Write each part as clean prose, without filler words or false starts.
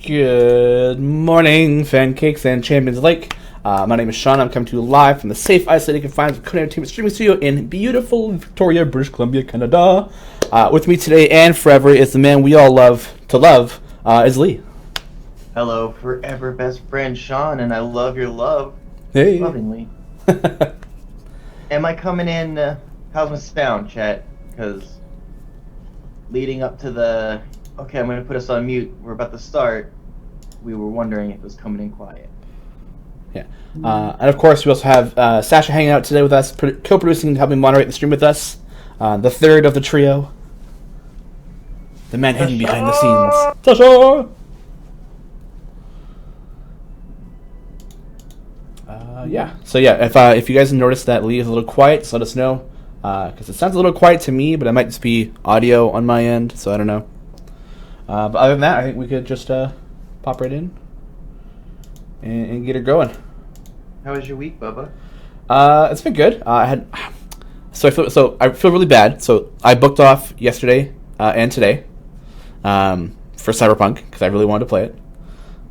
Good morning, pancakes and champions alike. My name is Shawn. I'm coming to you live from the safe, isolated confines of Codename Entertainment streaming studio in beautiful Victoria, British Columbia, Canada. With me today and forever is the man we all love to love, is Lee. Hello, forever best friend Shawn, and I love your love. Hey. Lovingly. Am I coming in? How's my sound, chat? Because leading up to the... Okay, I'm going to put us on mute. We're about to start. We were wondering if it was coming in quiet. Yeah. And of course, we also have Sasha hanging out today with us, co-producing and helping moderate the stream with us. The third of the trio. The man hidden behind the scenes. Sasha! Yeah. So yeah, if you guys notice that Lee is a little quiet, just let us know. Because it sounds a little quiet to me, but it might just be audio on my end, so I don't know. But other than that, I think we could just pop right in and get her going. How was your week, Bubba? It's been good. I feel really bad. So I booked off yesterday and today for Cyberpunk because I really wanted to play it.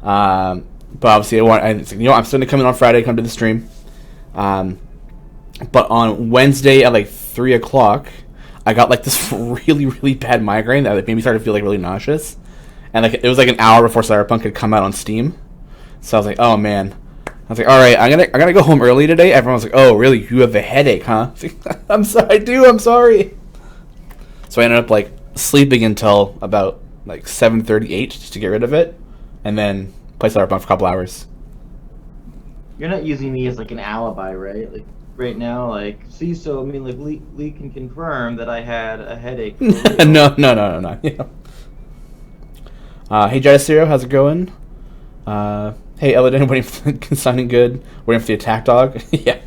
But obviously, I'm still gonna come in on Friday, come to the stream. But on Wednesday at like 3 o'clock, I got like this really, really bad migraine that made me start to feel like really nauseous. And like it was like an hour before Cyberpunk had come out on Steam. So I was like, oh man. I was like, all right, I'm gonna go home early today. Everyone was like, oh really? You have a headache, huh? I'm sorry. So I ended up like sleeping until about like 7:38 just to get rid of it, and then play Cyberpunk for a couple hours. You're not using me as like an alibi, right? Like right now, like see, so I mean, like Lee can confirm that I had a headache. No. Yeah. Hey Jadisiro, how's it going? Hey Eladin, sounding good. Waiting for the attack dog. Yeah.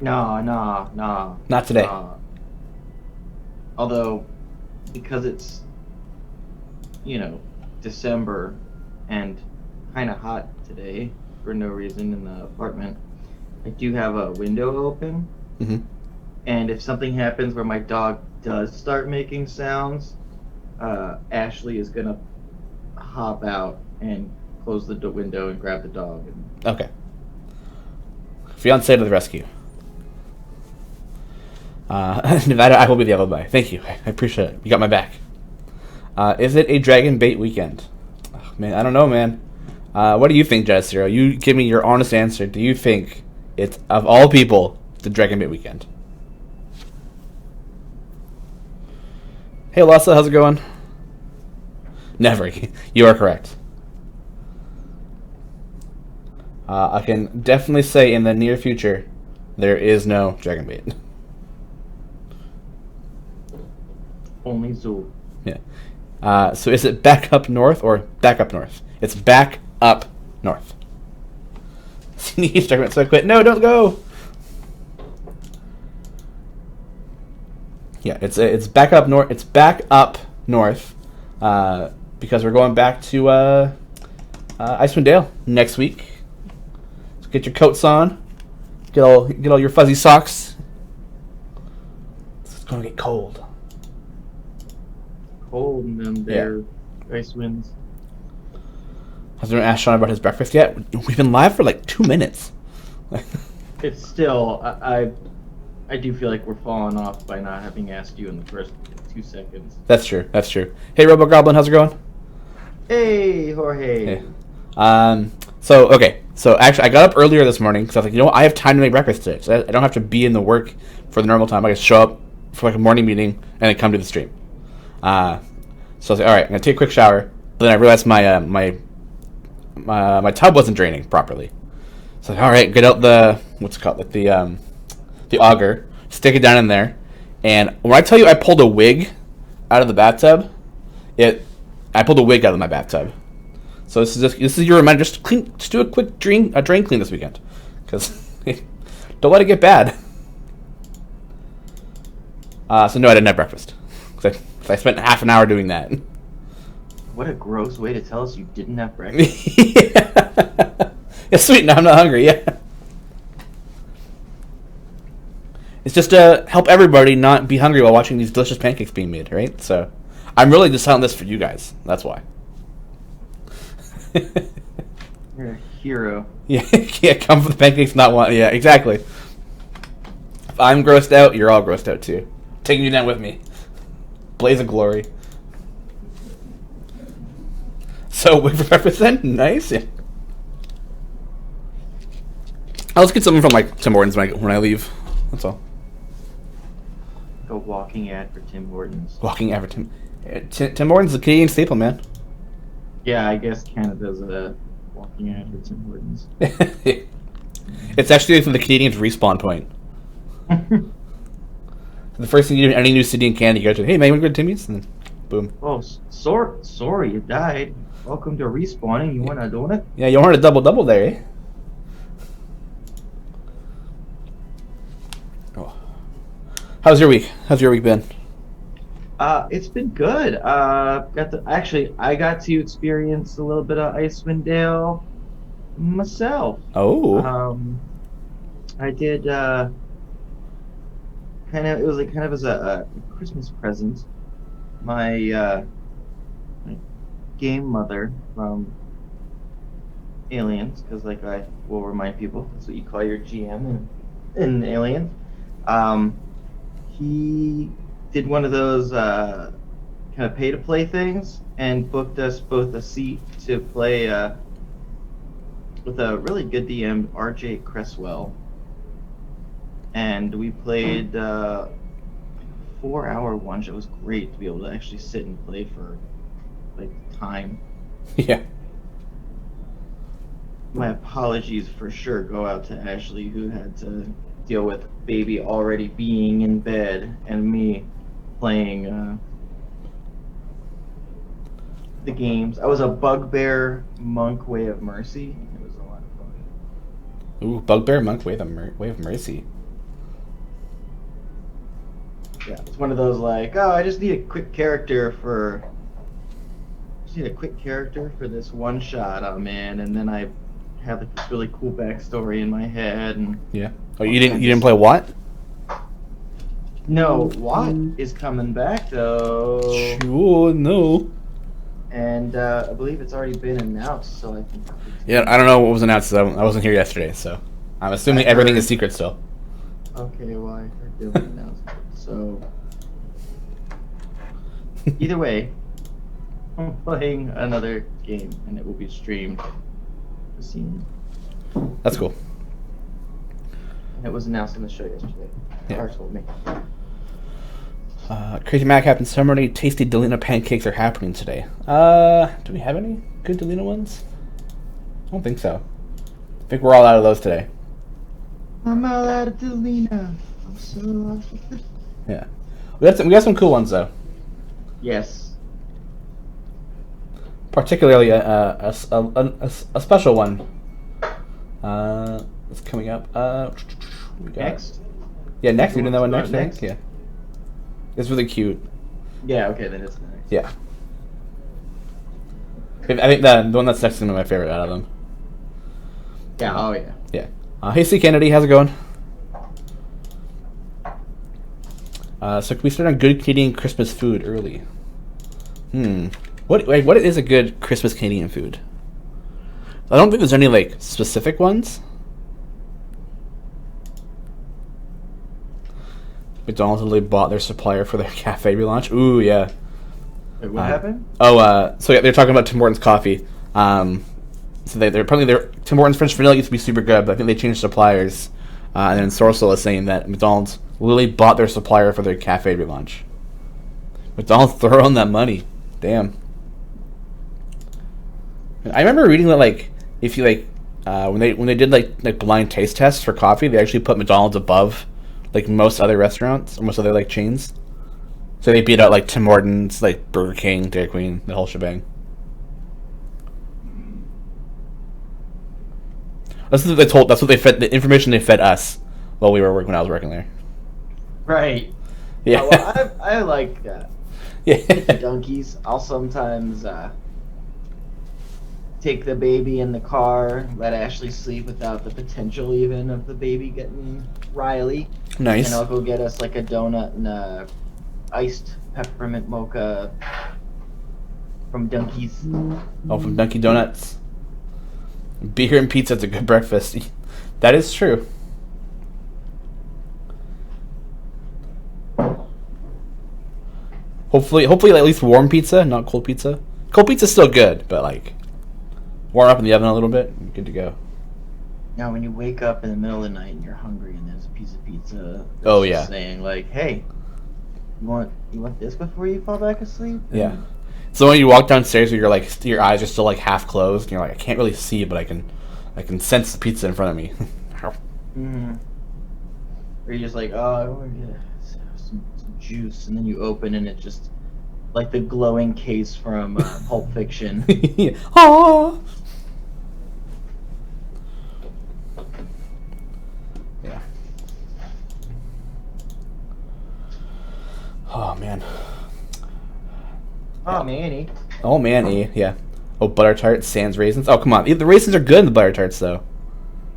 No. Not today. Although, because it's, December and kind of hot today for no reason in the apartment, I do have a window open. Mm-hmm. And if something happens where my dog does start making sounds, Ashley is going to hop out and close the window and grab the dog. Okay. Fiancé to the rescue. I will be the alibi. Thank you. I appreciate it. You got my back. Is it a dragon bait weekend? Oh, man, I don't know, man. What do you think, Jazero? You give me your honest answer. Do you think it's, of all people, the dragon bait weekend? Hey, Lassa, how's it going? Never. You are correct. I can definitely say in the near future, there is no dragon bait. Only Zool. Yeah. So is it back up north or back up north? It's back up north. Sneeze, so I quit. No, don't go. Yeah, it's back up north. It's back up north, because we're going back to Icewind Dale next week. So get your coats on. Get all your fuzzy socks. It's gonna get cold. Cold and then there ice winds. Has anyone asked Shawn about his breakfast yet? We've been live for like 2 minutes. It's still, I do feel like we're falling off by not having asked you in the first 2 seconds. That's true. Hey, Robo Goblin, how's it going? Hey, Jorge. Hey. So actually, I got up earlier this morning because I was like, I have time to make breakfast today. So I don't have to be in the work for the normal time. I can show up for like a morning meeting and then come to the stream. So I was like, all right, I'm gonna take a quick shower. But then I realized my tub wasn't draining properly. So like, all right, get out the the auger, stick it down in there, and when I tell you I pulled a wig out of the bathtub, I pulled a wig out of my bathtub. So this is your reminder. Just do a quick drain clean this weekend, because don't let it get bad. So no, I didn't have breakfast. I spent half an hour doing that. What a gross way to tell us you didn't have breakfast. Yeah, sweet. Now I'm not hungry. Yeah. It's just to help everybody not be hungry while watching these delicious pancakes being made, right? So I'm really just selling this for you guys. That's why. You're a hero. Yeah, can't come for the pancakes, not one. Yeah, exactly. If I'm grossed out, you're all grossed out too. Taking you down with me. Blaze of glory. So, wait for breakfast then? Nice. Yeah. I'll just get something from like Tim Hortons when I leave. That's all. A walking ad for Tim Hortons. Walking ad for Tim Hortons is a Canadian staple, man. Yeah, I guess Canada's a walking ad for Tim Hortons. It's actually the Canadians' respawn point. The first thing you do in any new city in Canada, you go to, hey man, you want to go to Timmy's? And then, boom. Oh, sorry, you died. Welcome to respawning. You want a donut? Yeah, you wanted a double there, eh? Oh. How's your week? How's your week been? It's been good. I got to experience a little bit of Icewind Dale myself. Oh. I did. It was like kind of as a Christmas present. My game mother from Aliens, because like I will remind people, that's what you call your GM in Aliens. He did one of those kind of pay-to-play things and booked us both a seat to play with a really good DM, RJ Cresswell. And we played a 4-hour one. It was great to be able to actually sit and play for like time. Yeah. My apologies for sure go out to Ashley, who had to deal with baby already being in bed and me playing the games. I was a bugbear monk Way of Mercy. It was a lot of fun. Ooh, bugbear monk Way of Mercy. Yeah, it's one of those like, oh, I just need a quick character for this one shot I'm in, and then I have like this really cool backstory in my head. And yeah. Oh, you didn't play what? No, Watt is coming back though. Sure, no. And I believe it's already been announced, so I think. Yeah, I don't know what was announced. I wasn't here yesterday, so I'm assuming everything is secret still. Okay, well, I heard there was an announcement. So either way, I'm playing another game, and it will be streamed. That's cool. And it was announced on the show yesterday. Yeah. Car told me. Crazy Mac happened. So many tasty Delina pancakes are happening today. Do we have any good Delina ones? I don't think so. I think we're all out of those today. I'm all out of Delina. I'm so lost. Yeah, we got some cool ones though. Yes. Particularly a special one. It's coming up. We got, Next. Yeah, next. You didn't know what next? Next? Yeah. It's really cute. Yeah. Okay, then it's next. Yeah. I think the one that's next is my favorite out of them. Yeah. Oh yeah. Yeah. Hey, C. Kennedy, how's it going? So can we start on good Canadian Christmas food early? What is a good Christmas Canadian food? I don't think there's any like specific ones. McDonald's literally bought their supplier for their cafe relaunch. Ooh, yeah. Wait, what happened? So yeah, they're talking about Tim Hortons coffee. So they're apparently Tim Hortons French vanilla used to be super good, but I think they changed suppliers. And then Sorcel is saying that McDonald's literally bought their supplier for their cafe relaunch. McDonald's throwing that money. Damn. I remember reading that like if you like when they did like blind taste tests for coffee, they actually put McDonald's above like most other restaurants or most other like chains. So they beat out like Tim Hortons, like Burger King, Dairy Queen, the whole shebang. That's what they told. That's what they fed. The information they fed us while we were working. When I was working there. Right. Yeah. Well, I like Yeah. donkeys. I'll sometimes take the baby in the car, let Ashley sleep without the potential even of the baby getting Riley. Nice. And I'll go get us like a donut and a iced peppermint mocha from Dunkies. Oh, from Dunkin' Donuts. Beer and pizza's a good breakfast. That is true. Hopefully at least warm pizza, not cold pizza. Cold pizza's still good, but like warm up in the oven a little bit, you're good to go. Now, when you wake up in the middle of the night and you're hungry and there's a piece of pizza, saying like, "Hey, you want this before you fall back asleep?" Yeah. So when you walk downstairs, your eyes are still like half closed, and you're like, I can't really see, but I can sense the pizza in front of me. Mm-hmm. Or you're just like, oh, I want to get some juice, and then you open and it's just like the glowing case from Pulp Fiction. Aww. Yeah. Oh man. Oh Manny. Oh Manny, yeah. Oh, butter tarts, sans raisins. Oh, come on. The raisins are good in the butter tarts, though.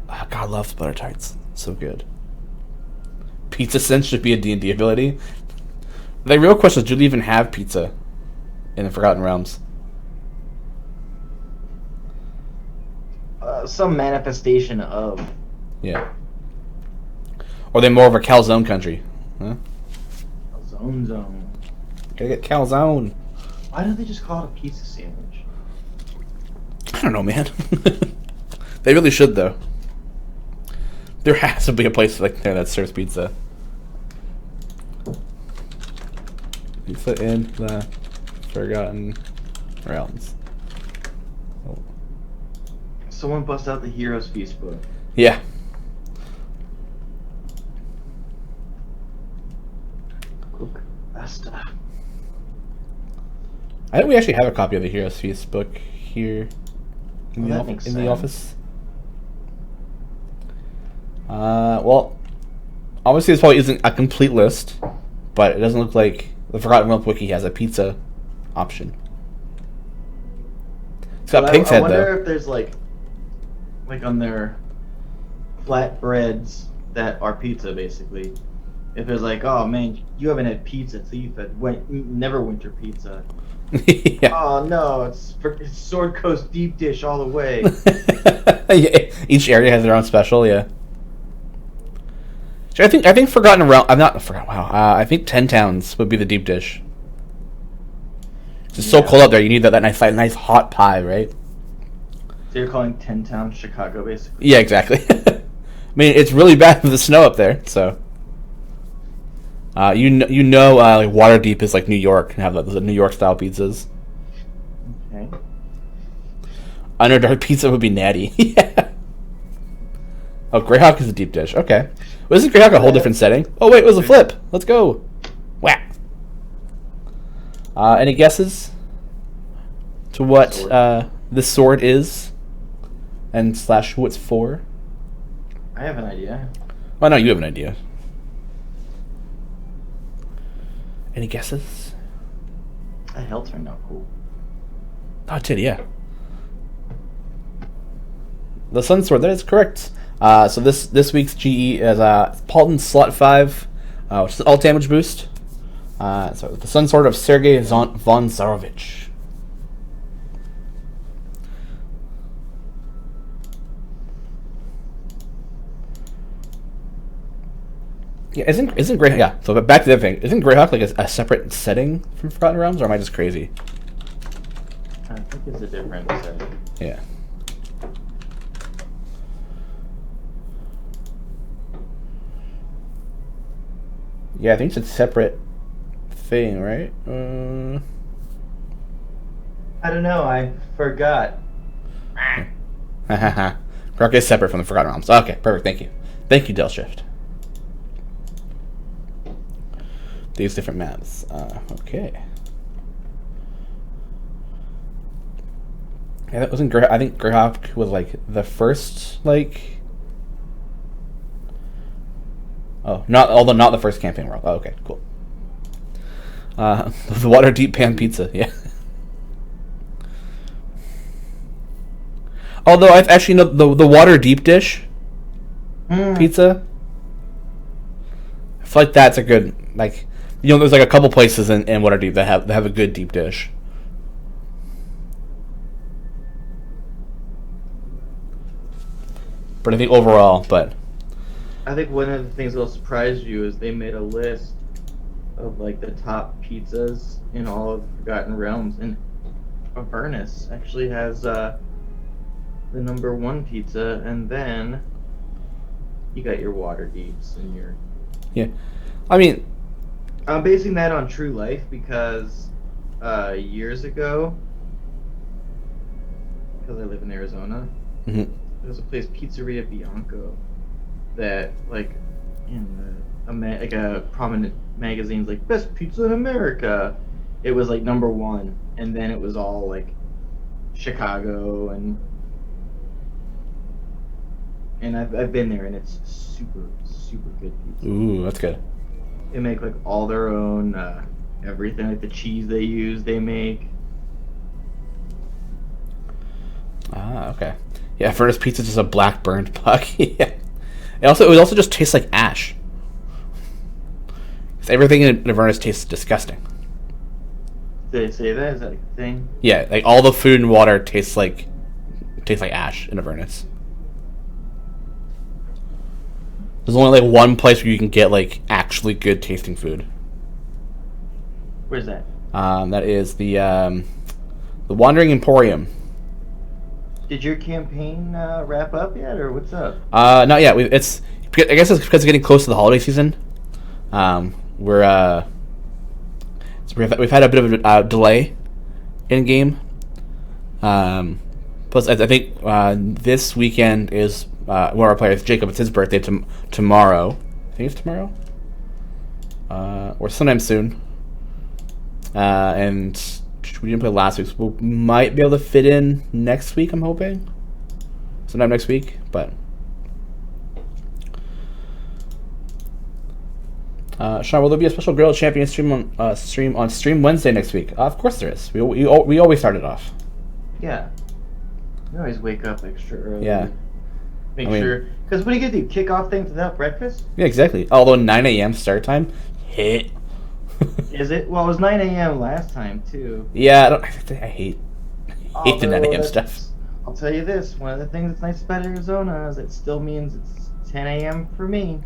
Oh, God loves butter tarts. So good. Pizza sense should be a D&D ability. The real question is, do they even have pizza in the Forgotten Realms? Some manifestation of. Yeah. Or are they more of a calzone country? Huh? Zone. Gotta get calzone. Why don't they just call it a pizza sandwich? I don't know, man. They really should, though. There has to be a place like there that serves pizza. Pizza in the Forgotten Realms. Oh. Someone bust out the Heroes Feast book. Yeah. Cook pasta. I think we actually have a copy of the Heroes Feast book here in the office. Well, obviously this probably isn't a complete list, but it doesn't look like the Forgotten Realms wiki has a pizza option. It's got pig's head, though. I wonder if there's like on their flatbreads that are pizza, basically. If it's like, oh man, you haven't had pizza, so you've had Neverwinter pizza. Yeah. Oh no, it's Sword Coast deep dish all the way. Yeah, each area has their own special, yeah. So I think Forgotten Realm. I'm not forgot. Wow. I think 10 Towns would be the deep dish. It's so cold out there. You need that nice hot pie, right? So you're calling 10 Towns Chicago, basically? Yeah, exactly. I mean, it's really bad with the snow up there, so. Like Waterdeep is like New York and have the New York style pizzas. Okay. Underdark pizza would be natty. Yeah. Oh, Greyhawk is a deep dish. Okay. Well, isn't Greyhawk a whole different setting? Oh wait, it was a flip. Let's go. Whack. Any guesses to what this sword is, and / who it's for? I have an idea. Oh no, you have an idea. Any guesses? The hell turned out cool. Oh, it did, yeah. The sunsword, that is correct. So this week's GE is Paladin Slot 5, which is an alt damage boost. So the sunsword of Sergei von Zarovich. Yeah, isn't Greyhawk? Yeah. So back to the other thing. Isn't Greyhawk like a separate setting from Forgotten Realms, or am I just crazy? I think it's a different setting. Yeah. Yeah, I think it's a separate thing, right? I don't know. I forgot. Greyhawk is separate from the Forgotten Realms. Okay, perfect. Thank you. Thank you, Del Shift. These different maps. Okay. Yeah, that wasn't I think Greyhawk was like the first not the first campaign world. Oh, okay, cool. The Waterdeep pan pizza, yeah. Although I've actually know the Waterdeep dish pizza. I feel like that's a good there's like a couple places in Waterdeep that have a good deep dish. But I think overall, I think one of the things that'll surprise you is they made a list of like the top pizzas in all of the Forgotten Realms, and Avernus actually has the number 1 pizza, and then you got your Waterdeeps and your. Yeah, I mean, I'm basing that on true life because years ago, because I live in Arizona, mm-hmm. there's a place, Pizzeria Bianco, that like in a prominent magazine's like best pizza in America. It was like number 1, and then it was all like Chicago and I've been there, and it's super good pizza. Ooh, that's good. They make like all their own everything, like the cheese they use, they make. Ah, okay. Yeah, Furnace Pizza is just a black burned puck. Yeah. It also just tastes like ash. Everything in Avernus tastes disgusting. Did they say that? Is that a thing? Yeah, like all the food and water tastes like ash in Avernus. There's only like one place where you can get like actually good tasting food. Where's that? That is the Wandering Emporium. Did your campaign wrap up yet, or what's up? Not yet. I guess it's because it's getting close to the holiday season. We've had a bit of a delay in game. Plus, I think this weekend is one of our players, Jacob. It's his birthday tomorrow. I think it's tomorrow, or sometime soon. And we didn't play last week, so we might be able to fit in next week. I'm hoping sometime next week, but. Shawn, will there be a special Griddle Champion stream on Stream Wednesday next week? Of course there is. We always start it off. Yeah. We always wake up extra early. Yeah. Make sure. Because what are you going to do? Kick off things without breakfast? Yeah, exactly. Although 9 a.m. start time, hit. Is it? Well, it was 9 a.m. last time, too. Yeah, I hate the 9 a.m. stuff. I'll tell you this. One of the things that's nice about Arizona is it still means it's 10 a.m. for me.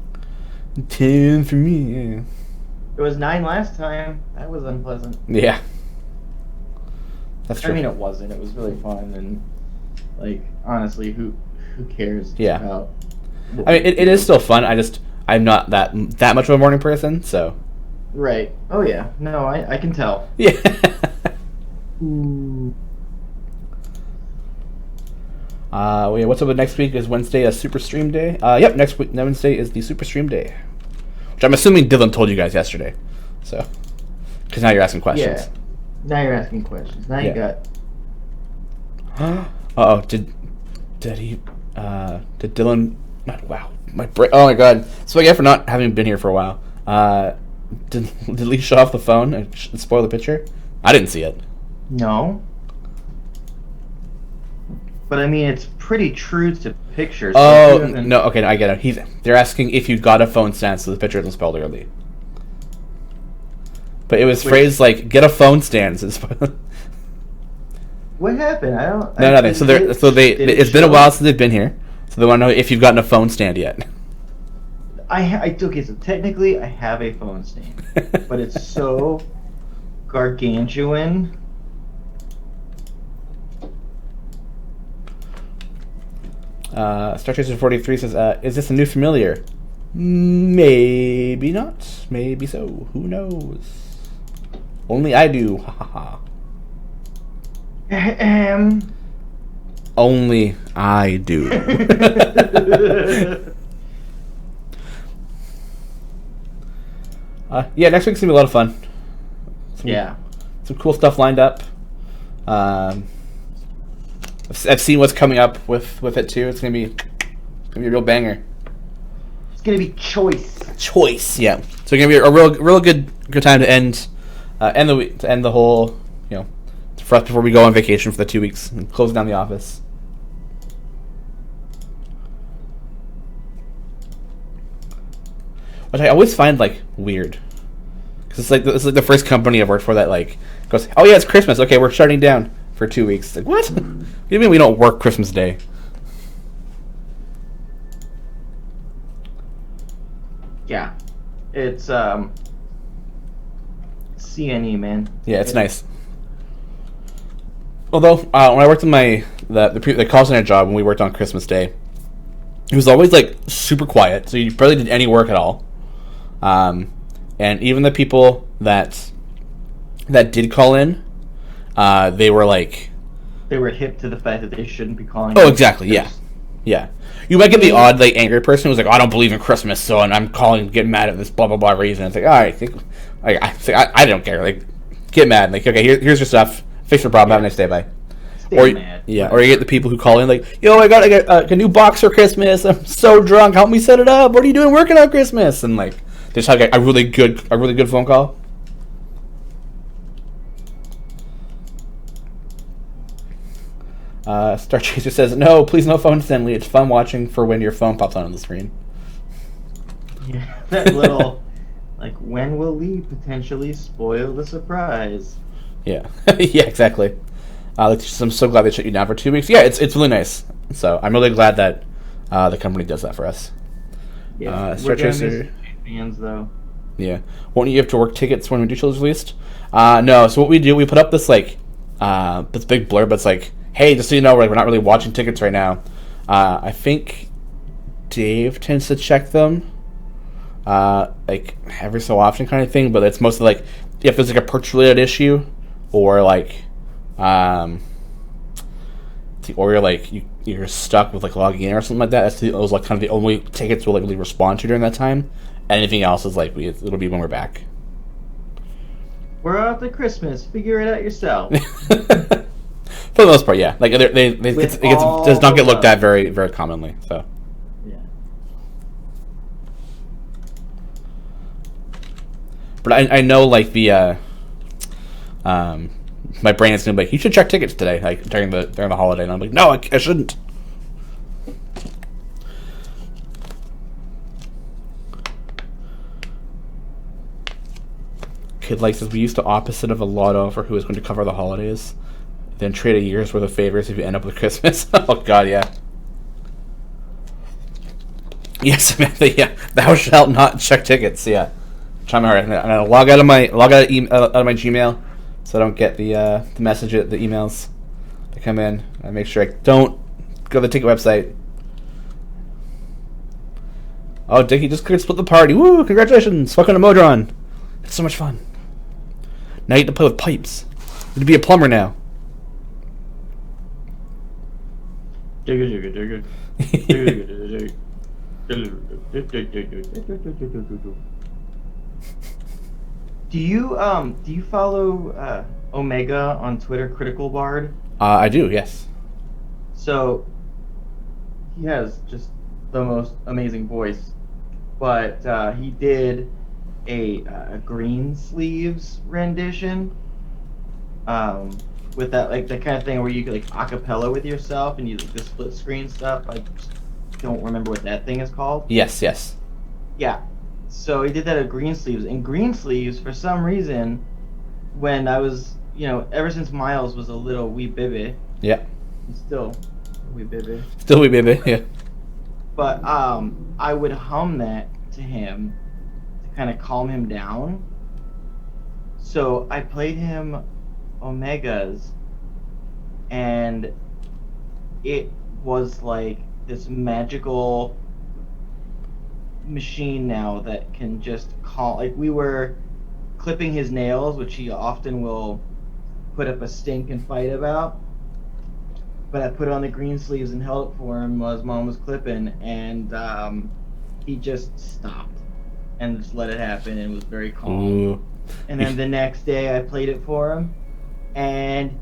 10 for me, yeah. It was 9 last time. That was unpleasant. Yeah. That's true. I mean, it wasn't. It was really fun, and, like, honestly, who cares? Yeah. About I mean, it is still fun. I'm not that much of a morning person, so. Right. Oh, yeah. No, I can tell. Yeah. Ooh. Yeah, what's up with next week? Is Wednesday a super stream day? Yep, next week, Wednesday is the super stream day. Which I'm assuming Dylan told you guys yesterday. So, because now you're asking questions. Yeah. Now you're asking questions. Now you got. Uh-oh, did Dylan... Wow, my brain... Oh my god. So again, for not having been here for a while, did Lee show off the phone and spoil the picture? I didn't see it. No. But I mean, it's pretty true to pictures. Oh, no, okay, no, I get it. They're asking if you got a phone stand so the picture isn't spoiled early. But it was phrased like, get a phone stand. What happened? I don't... No, nothing. It's been a while since they've been here, so they want to know if you've gotten a phone stand yet. Okay, so technically I have a phone stand, but it's so gargantuan. Star Chaser 43 says, is this a new familiar? Maybe not. Maybe so. Who knows? Only I do. Ha ha ha. Only I do. Yeah, next week's gonna be a lot of fun. Some cool stuff lined up. I've seen what's coming up with it too. It's gonna be a real banger. It's gonna be choice. Yeah. So it's gonna be a real good time to end the whole, for us before we go on vacation for the 2 weeks and close down the office. Which I always find weird. Because it's like the first company I've worked for that like goes, oh yeah, it's Christmas. Okay, we're shutting down for 2 weeks. Like, what? What do you mean we don't work Christmas Day? Yeah, it's CNE, man. Yeah, it's nice. Although when I worked in the call center job when we worked on Christmas Day, it was always like super quiet, so you barely did any work at all. And even the people that did call in, they were like, they were hip to the fact that they shouldn't be calling. Oh, exactly. Yeah. You might get the odd like angry person who's like, oh, I don't believe in Christmas, so and I'm calling, getting mad at this blah blah blah reason. It's like, all right, I don't care. Like, get mad. Like, okay, here's your stuff. Fix your problem. Have a nice day. Bye. Or mad. Yeah, or you get the people who call in like, yo, I got a new box for Christmas. I'm so drunk. Help me set it up. What are you doing working on Christmas? And like, they just have a really good phone call. Star Chaser says, no, please no phone Stanley. It's fun watching for when your phone pops on the screen. Yeah, that little, like, when will Lee potentially spoil the surprise? Yeah, yeah, exactly. I'm so glad they shut you down for 2 weeks. Yeah, it's really nice. So I'm really glad that the company does that for us. Yeah, Star Chaser fans though. Yeah, won't you have to work tickets when Ridiculous is released? No. So what we do, we put up this like this big blurb that's like, hey, just so you know, we're not really watching tickets right now. I think Dave tends to check them, like every so often, kind of thing. But it's mostly like if there's like a purchase-related issue, or like, or you're like you're stuck with like logging in or something like that. Those like kind of the only tickets we'll like really respond to during that time. Anything else is like it'll be when we're back. We're off at Christmas. Figure it out yourself. For the most part, yeah. Like it does not get looked at very, very commonly. So yeah. But I know like the my brain is gonna be like, you should check tickets today, like during the holiday, and I'm like, no, I shouldn't. Kid Like says, we used to opposite of a lotto for who was going to cover the holidays, then trade a year's worth of favors if you end up with Christmas. Oh god, yeah. Yes, Samantha, yeah. Thou shalt not check tickets, yeah. I'm gonna log out of my Gmail so I don't get the message, the emails that come in. I make sure I don't go to the ticket website. Oh, Dickie just could split the party. Woo! Congratulations! Fucking a Modron. It's so much fun. Now you get to play with pipes. You get to be a plumber now. Do you follow Omega on Twitter, Critical Bard? I do, yes. So he has just the most amazing voice, but he did a green sleeves rendition with that like the kind of thing where you could like acapella with yourself and you like the split screen stuff. I don't remember what that thing is called. Yes. Yeah. So he did that at Green Sleeves. And Green Sleeves, for some reason, when I was, ever since Miles was a little wee baby. Yeah. He's still a wee baby. Still wee baby, yeah. But I would hum that to him to kind of calm him down. So I played him Omegas, and it was like this magical machine now that can just call. Like, we were clipping his nails, which he often will put up a stink and fight about, but I put on the Green Sleeves and held it for him while his mom was clipping, and he just stopped and just let it happen and was very calm. Ooh. And then the next day I played it for him, and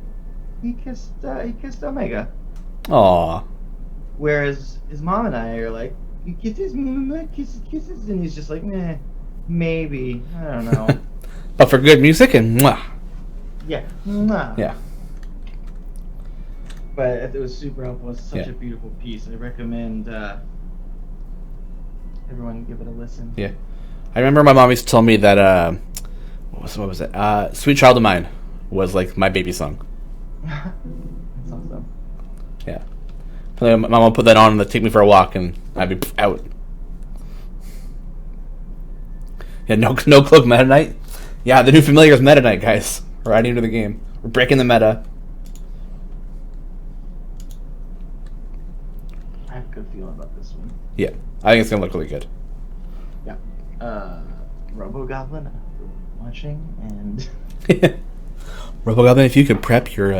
he kissed Omega. Aww. Whereas his mom and I are like, kisses, and he's just like, meh, maybe, I don't know. But for good music and mwah. Yeah, mwah. Yeah. But it was super helpful. It's such a beautiful piece. I recommend everyone give it a listen. Yeah. I remember my mom used to tell me that what was it? Sweet Child of Mine was like my baby song. That's awesome. Yeah. My mom would put that on and take me for a walk, and I'd be out. Yeah, no cloak Meta Knight. Yeah, the new familiar is Meta Knight, guys. We're adding to the game. We're breaking the meta. I have a good feeling about this one. Yeah, I think it's gonna look really good. Yeah. Robo Goblin, after watching, and RoboGoblin, if you could prep your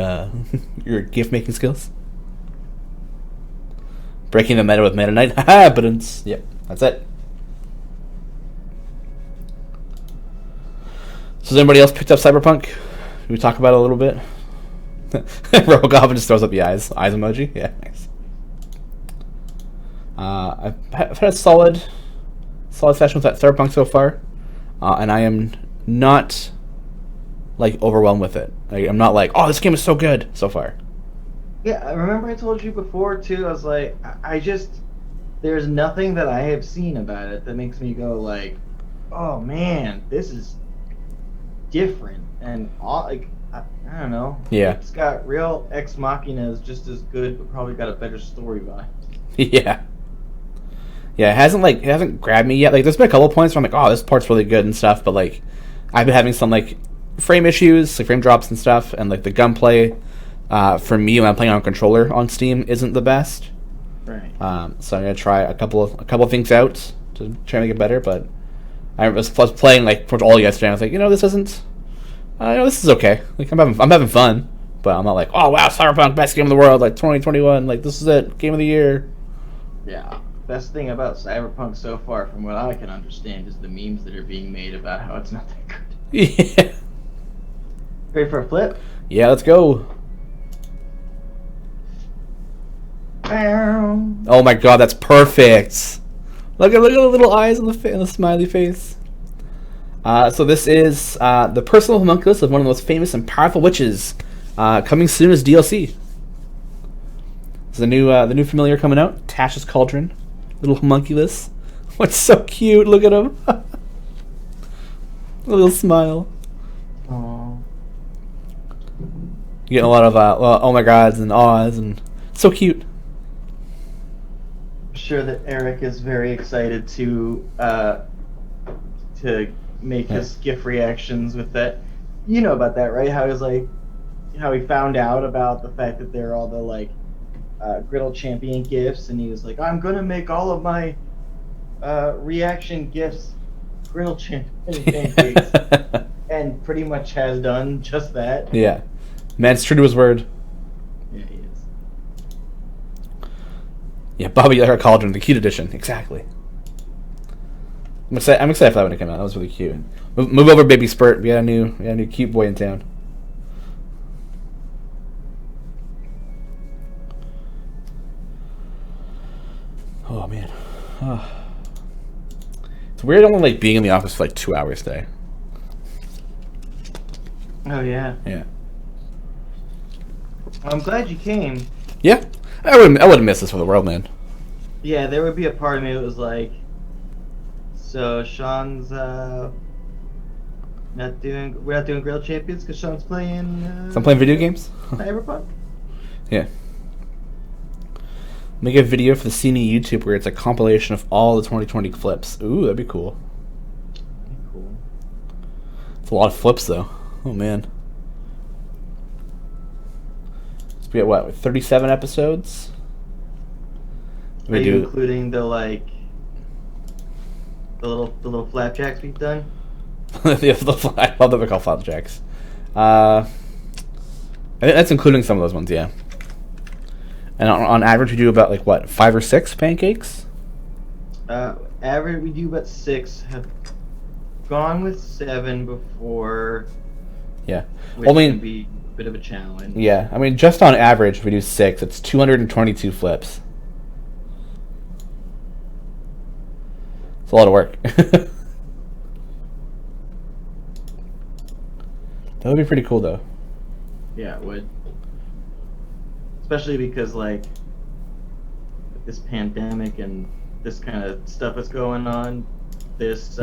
your gift making skills. Breaking the meta with Meta Knight. Haha, but it's yep, that's it. So has anybody else picked up Cyberpunk? Can we talk about it a little bit? RoboGoblin just throws up the eyes emoji. Yeah, nice. I've had a solid session with that Cyberpunk so far, and I am not like overwhelmed with it. I'm not like, oh, this game is so good so far. yeah, I remember I told you before too. I was like, there's nothing that I have seen about it that makes me go like, oh man, this is different and like I don't know. Yeah, It's got real Ex Machina is just as good, but probably got a better story vibe. yeah. Yeah, it hasn't grabbed me yet. Like, there's been a couple of points where I'm like, oh, this part's really good and stuff, but like, I've been having some like frame issues, like frame drops and stuff, and like the gunplay, for me when I'm playing on a controller on Steam isn't the best. Right. So I'm gonna try a couple of things out to try to make it better. But I was playing like towards all yesterday. And I was like, this isn't. This is okay. Like I'm having fun, but I'm not like, oh wow, Cyberpunk best game in the world, like 2021, like this is it, game of the year. Yeah. Best thing about Cyberpunk so far, from what I can understand, is the memes that are being made about how it's not that good. Yeah. Ready for a flip? Yeah, let's go. Bow. Oh my god, that's perfect. Look at the little eyes on the smiley face. So this is the personal homunculus of one of the most famous and powerful witches, coming soon as DLC. There's the new familiar coming out, Tasha's Cauldron, little homunculus. What's so cute? Look at him. A little smile. Aww. You get a lot of oh my gods and awes, and so cute. I'm sure that Eric is very excited to make his GIF reactions with that. You know about that, right? How he found out about the fact that there are all the like Griddle champion GIFs, and he was like, I'm gonna make all of my reaction GIFs Griddle champion pancakes, and pretty much has done just that. Yeah, man's true to his word. Yeah, he is. Yeah, Bobby Yaga Cauldron, the cute edition, exactly. I'm excited for that when it came out. That was really cute. Move over, baby Spurt. We got a new cute boy in town. Oh man, it's weird only like being in the office for like 2 hours today. Oh yeah. Yeah. I'm glad you came. Yeah, I wouldn't miss this for the world, man. Yeah, there would be a part of me that was like, so Shawn's we're not doing Griddle Champions because Shawn's playing. So I'm playing video games. Cyberpunk. Yeah. Make a video for the CNE YouTube where it's a compilation of all the 2020 flips. Ooh, that'd be cool. Cool. It's a lot of flips though. Oh man. So we got what? 37 episodes. Are you including the little flapjacks we've done? I love that they're called flapjacks. I think that's including some of those ones, yeah. And on average, we do about like what, 5 or 6 pancakes? Average, we do about 6. Have gone with 7 before. Yeah, Which well, I mean, can be a bit of a challenge. yeah. I mean, just on average, we do 6. It's 222 flips. It's a lot of work. That would be pretty cool, though. Yeah, it would. Especially because, like, with this pandemic and this kind of stuff that's going on, this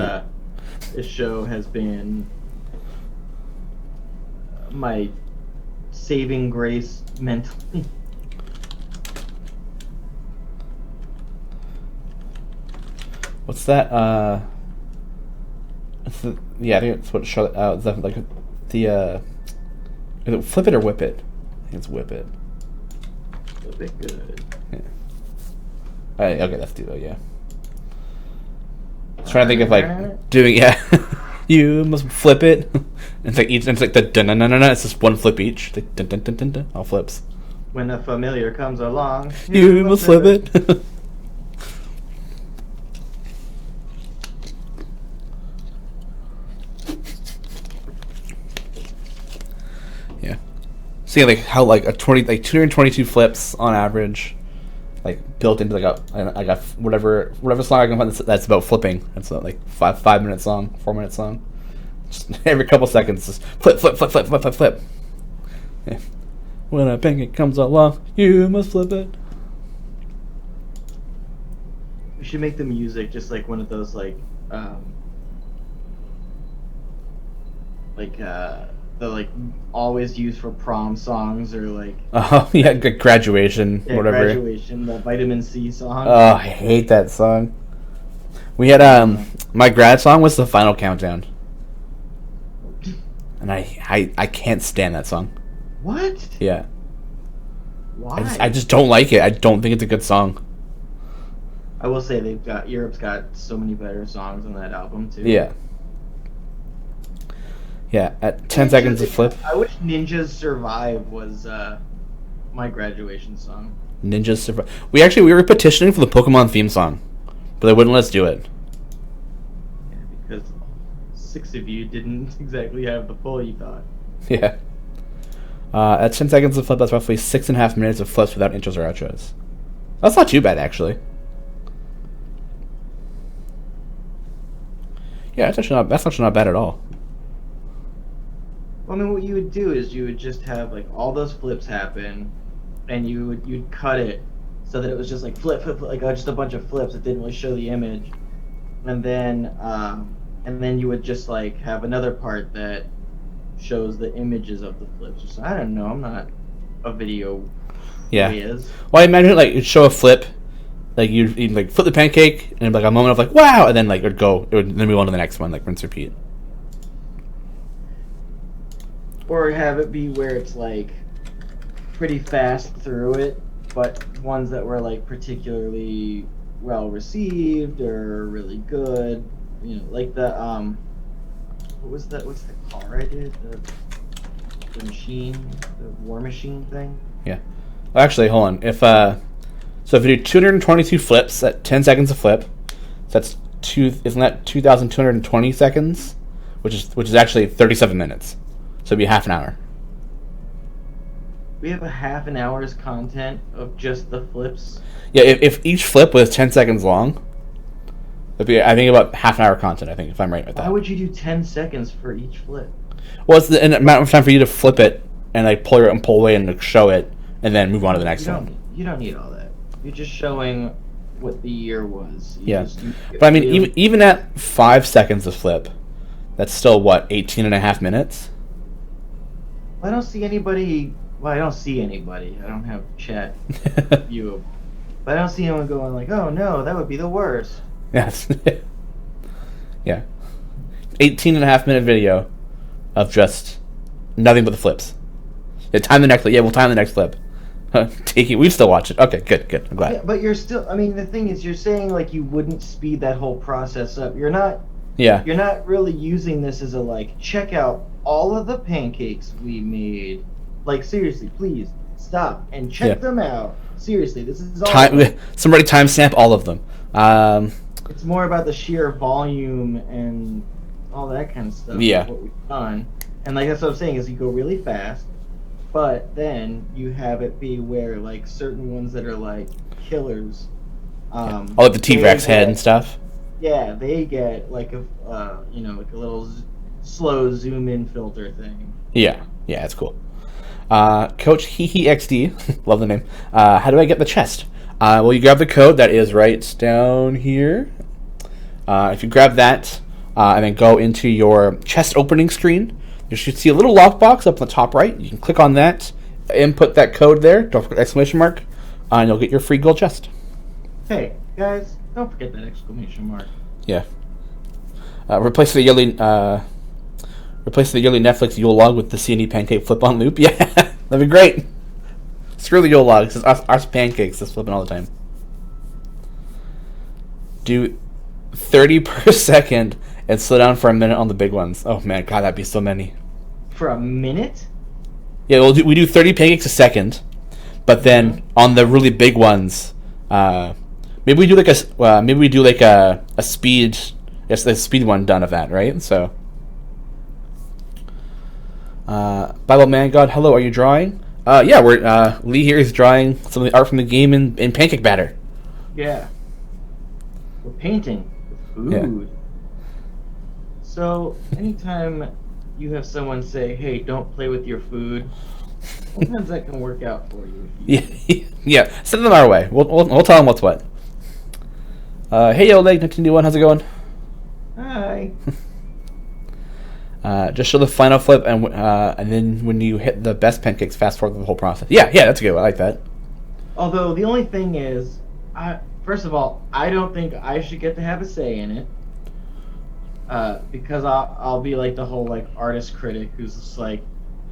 show has been my saving grace mentally. What's that? Yeah, I think it's what show. Is that like the is it flip it or whip it? I think it's whip it. Flip it good. Yeah. Okay, that's do it. Yeah. I was trying to think of like doing you must flip it. It's like the dun dun dun dun. It's just one flip each. Like, dun dun dun dun dun. All flips. When a familiar comes along, you must flip it. Yeah. See like how like 222 flips on average, like built into like a whatever song I can find that's about flipping. That's like 5 minutes long, 4 minutes long. Just every couple seconds, just flip, flip, flip, flip, flip, flip, flip. Yeah. When a pancake comes along, you must flip it. We should make the music just like one of those the like always used for prom songs or like yeah, graduation, whatever. Graduation, the Vitamin C song. Oh, I hate that song. We had my grad song was The Final Countdown, and I can't stand that song. What? Yeah. Why? I just don't like it. I don't think it's a good song. I will say Europe's got so many better songs on that album too. Yeah. Yeah, at 10 seconds of flip. I wish Ninjas Survive was my graduation song. Ninjas Survive. We were petitioning for the Pokemon theme song, but they wouldn't let us do it. Yeah, because 6 of you didn't exactly have the pull you thought. Yeah. At 10 seconds of flip, that's roughly 6.5 minutes of flips without intros or outros. That's not too bad, actually. Yeah, that's actually not bad at all. Well, I mean, what you would do is you would just have like all those flips happen, and you'd cut it so that it was just like flip, flip, flip, like just a bunch of flips. It didn't really show the image, and then you would just like have another part that shows the images of the flips. So, I don't know. I'm not a video. Yeah. Whiz. Well, I imagine like you'd show a flip, like you'd like flip the pancake, and like a moment of like wow, and then like it would then move on to the next one, like rinse repeat. Or have it be where it's like pretty fast through it, but ones that were like particularly well received or really good, you know, like the what's the car I did, the machine, the war machine thing. Yeah. Well, actually, hold on. So if you do 222 flips at 10 seconds a flip, so isn't that 2,220 seconds, which is actually 37 minutes. So it'd be half an hour. We have a half an hour's content of just the flips. Yeah, if each flip was 10 seconds long, it'd be, I think, about half an hour content, I think, if I'm right with that. Why would you do 10 seconds for each flip? Well, it's the amount of time for you to flip it and like pull away and like, show it, and then move on to the next one. You don't need all that. You're just showing what the year was. But I mean, even at 5 seconds of flip, that's still, what, 18 and a half minutes? I don't see anybody. Well, I don't see anybody. I don't have chat view. But I don't see anyone going like, oh no, that would be the worst. Yes. Yeah. 18 and a half minute video of just nothing but the flips. Yeah, time the next flip. Yeah, we'll time the next flip. We still watch it. Okay, good. I'm glad. Yeah, but you're still. I mean, the thing is, you're saying like you wouldn't speed that whole process up. You're not. Yeah. You're not really using this as a like check out all of the pancakes we made. Like seriously, please stop and check them out. Seriously, this is all. Somebody timestamp all of them. It's more about the sheer volume and all that kind of stuff. Yeah. What we've done, and like that's what I'm saying is you go really fast, but then you have it be where like certain ones that are like killers. Like the T-Rex head and stuff. Yeah, they get like a like a little slow zoom in filter thing. Yeah, it's cool. Coach XD, love the name. How do I get the chest? Well, you grab the code that is right down here. If you grab that and then go into your chest opening screen, You should see a little lockbox up in the top right. You can click on that, input that code there, don't forget the exclamation mark, and you'll get your free gold chest. Hey, guys, don't forget that exclamation mark. Yeah. Replace the yearly Netflix Yule log with the C&E pancake flip on loop. Yeah, that'd be great. Screw the Yule log. It's just us pancakes just flipping all the time. Do 30 per second and slow down for a minute on the big ones. Oh man, God, that'd be so many. For a minute? Yeah, we do 30 pancakes a second, but then on the really big ones, maybe we do like a speed. Yes, the speed one done of that, right? So, Bible Man God, hello. Are you drawing? Yeah, we're Lee here is drawing some of the art from the game in pancake batter. Yeah. We're painting with food. Yeah. So, anytime you have someone say, "Hey, don't play with your food," sometimes that can work out for you. Yeah. Send them our way. We'll tell them what's what. Hey, Oleg, 1991, how's it going? Hi. Just show the final flip, and then when you hit the best pancakes, fast forward the whole process. Yeah, that's good. I like that. Although the only thing is, first of all, I don't think I should get to have a say in it, because I'll be like the whole like artist critic who's just like,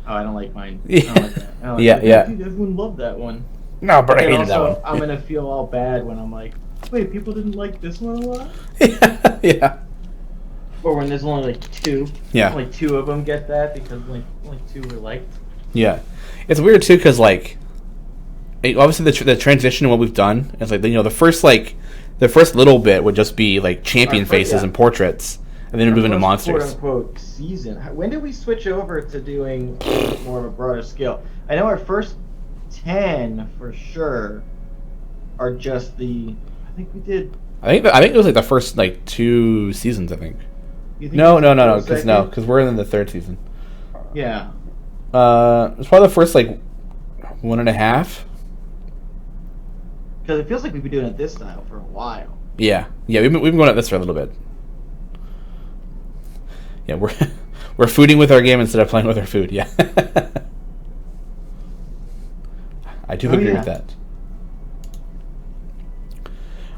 oh, I don't like mine. I don't like that. I don't like that. Dude, everyone loved that one. No, but I hated that one. I'm gonna feel all bad when I'm like, wait, people didn't like this one a lot. Yeah. Or when there's only like two. Yeah. Only two of them get that because only two were liked. Yeah, it's weird too because like, obviously the transition of what we've done is like the first little bit would just be like champion faces and portraits, and then we move into monsters. "Quote unquote" season. When did we switch over to doing more of a broader scale? I know our first 10 for sure are just the. I think we did. I think it was like the first like 2 seasons. I think. No, because we're in the 3rd season. Yeah. It's probably the first like 1.5. Because it feels like we've been doing it this style for a while. Yeah, we've been going at this for a little bit. Yeah, we're fooding with our game instead of playing with our food. Yeah. I do agree with that.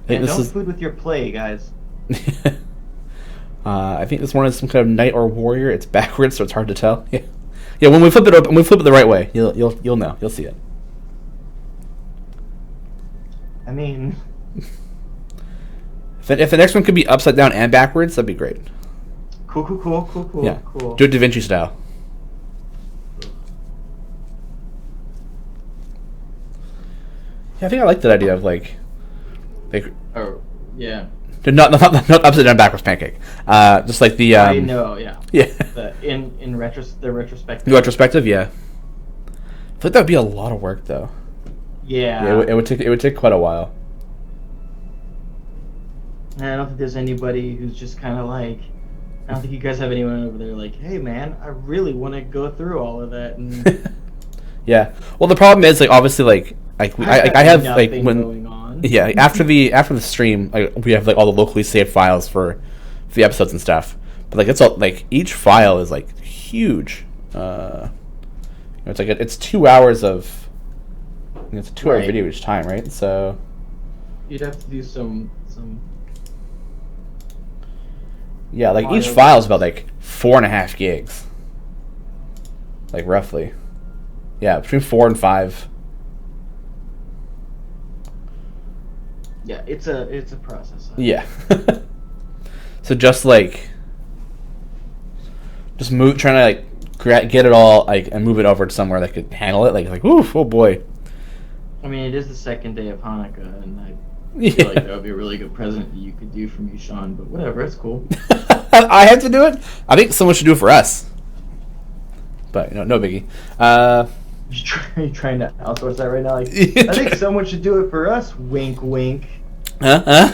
Don't food with your play, guys. I think this one is some kind of knight or warrior. It's backwards, so it's hard to tell. Yeah. When we flip it the right way, you'll know. You'll see it. I mean, if the next one could be upside down and backwards, that'd be great. Cool. Yeah. Cool. Do it Da Vinci style. Yeah, I think I like that idea of like. Oh yeah. Not upside down backwards pancake. Just like the. I know, yeah. Yeah. The retrospective. The retrospective, yeah. I feel like that would be a lot of work, though. Yeah. It would take quite a while. And I don't think there's anybody who's just kind of like. I don't think you guys have anyone over there like, hey man, I really want to go through all of that. And yeah. Well, the problem is like obviously like I have like when. Going on. Yeah, after the stream, we have like all the locally saved files for the episodes and stuff. But like it's all like each file is like huge. It's like it's 2 hours of. It's a 2-hour video each time, right? So you'd have to do some. Yeah, like each file is about like 4.5 gigs. Like roughly. Yeah, between 4 and 5. Yeah, it's a process. Yeah. So just like, trying to like get it all like and move it over to somewhere that could handle it. Like oof, oh boy. I mean, it is the second day of Hanukkah, and I feel like that would be a really good present that you could do for me, Shawn. But whatever, it's cool. I have to do it. I think someone should do it for us. But no biggie. You trying to outsource that right now? Like, I think someone should do it for us. Wink, wink. Yeah.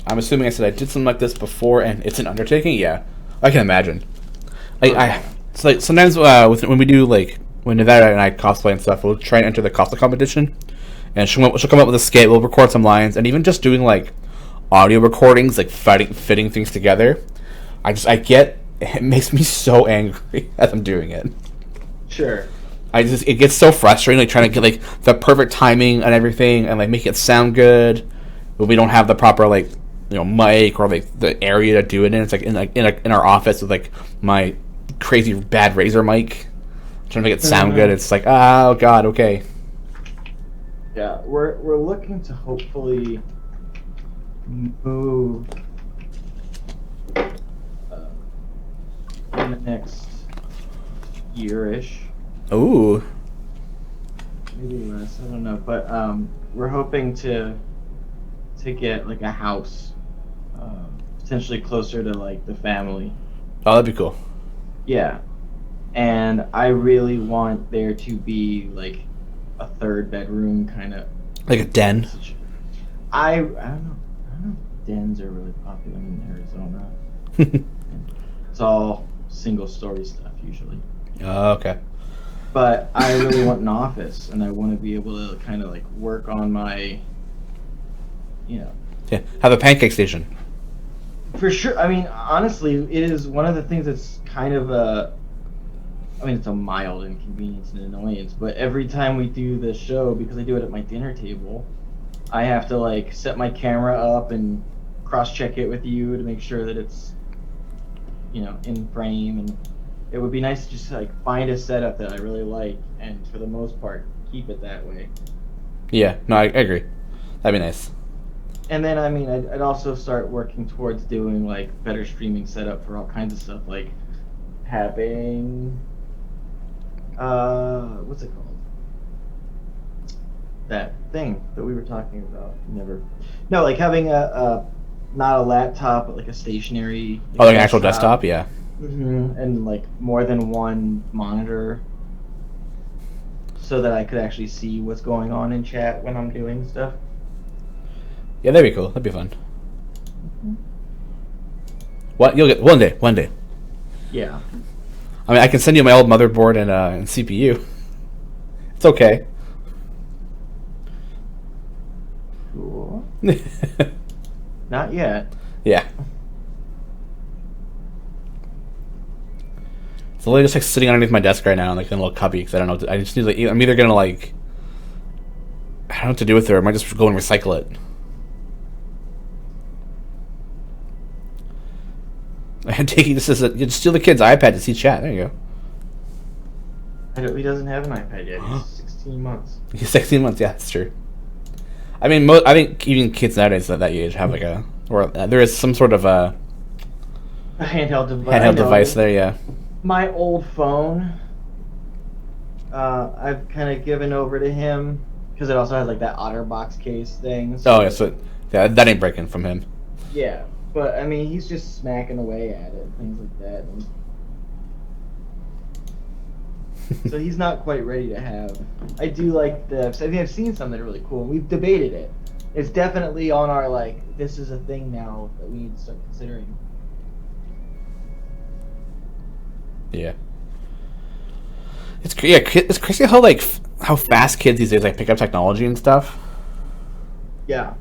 I'm assuming I said I did something like this before, and it's an undertaking. Yeah, I can imagine. It's like sometimes when we do like when Nevada and I cosplay and stuff, we'll try and enter the cosplay competition, and she'll come up with a skate. We'll record some lines, and even just doing like audio recordings, like fitting things together. it makes me so angry as I'm doing it. Sure. It gets so frustrating, like trying to get like the perfect timing and everything, and like make it sound good, but we don't have the proper like mic or like the area to do it in. It's like in our office with like my crazy bad Razer mic, trying to make it sound good. It's like, oh god, okay. Yeah, we're looking to hopefully move in the next year-ish. Ooh. Maybe less, I don't know. But we're hoping to get like a house, potentially closer to like the family. Oh, that'd be cool. Yeah. And I really want there to be like a third bedroom kind of like a den. I don't know if dens are really popular in Arizona. It's all single story stuff usually. Oh, okay. But I really want an office, and I want to be able to kind of like work on my, Yeah, have a pancake station. For sure. I mean, honestly, it is one of the things that's kind of it's a mild inconvenience and annoyance, but every time we do the show, because I do it at my dinner table, I have to like set my camera up and cross-check it with you to make sure that it's, in frame, and it would be nice to just like find a setup that I really like, and for the most part, keep it that way. Yeah, no, I agree. That'd be nice. And then, I mean, I'd also start working towards doing like better streaming setup for all kinds of stuff, like having what's it called? That thing that we were talking about. Like having a not a laptop, but like a stationary. Like an actual desktop, yeah. Mm-hmm. And like more than one monitor, so that I could actually see what's going on in chat when I'm doing stuff. Yeah, that'd be cool. That'd be fun. Mm-hmm. What you'll get one day. Yeah. I mean, I can send you my old motherboard and CPU. It's okay. Cool. Not yet. Yeah. It's literally just like sitting underneath my desk right now, like in a little cubby, because I don't know. I just need like I'm either gonna like I don't know what to do with it, or I might just go and recycle it. I'm taking this as you steal the kid's iPad to see chat. There you go. He doesn't have an iPad yet. He's 16 months. He's 16 months. Yeah, that's true. I mean, I think even kids nowadays at that age have like there is some sort of a handheld device there. Yeah. My old phone, I've kind of given over to him because it also has like that OtterBox case thing. So. Oh yeah, so that ain't breaking from him. Yeah. But, I mean, he's just smacking away at it, things like that. And so he's not quite ready to have. I do like I've seen some that are really cool. We've debated it. It's definitely on our, like, this is a thing now that we need to start considering. Yeah. It's crazy how fast kids these days, like, pick up technology and stuff. Yeah.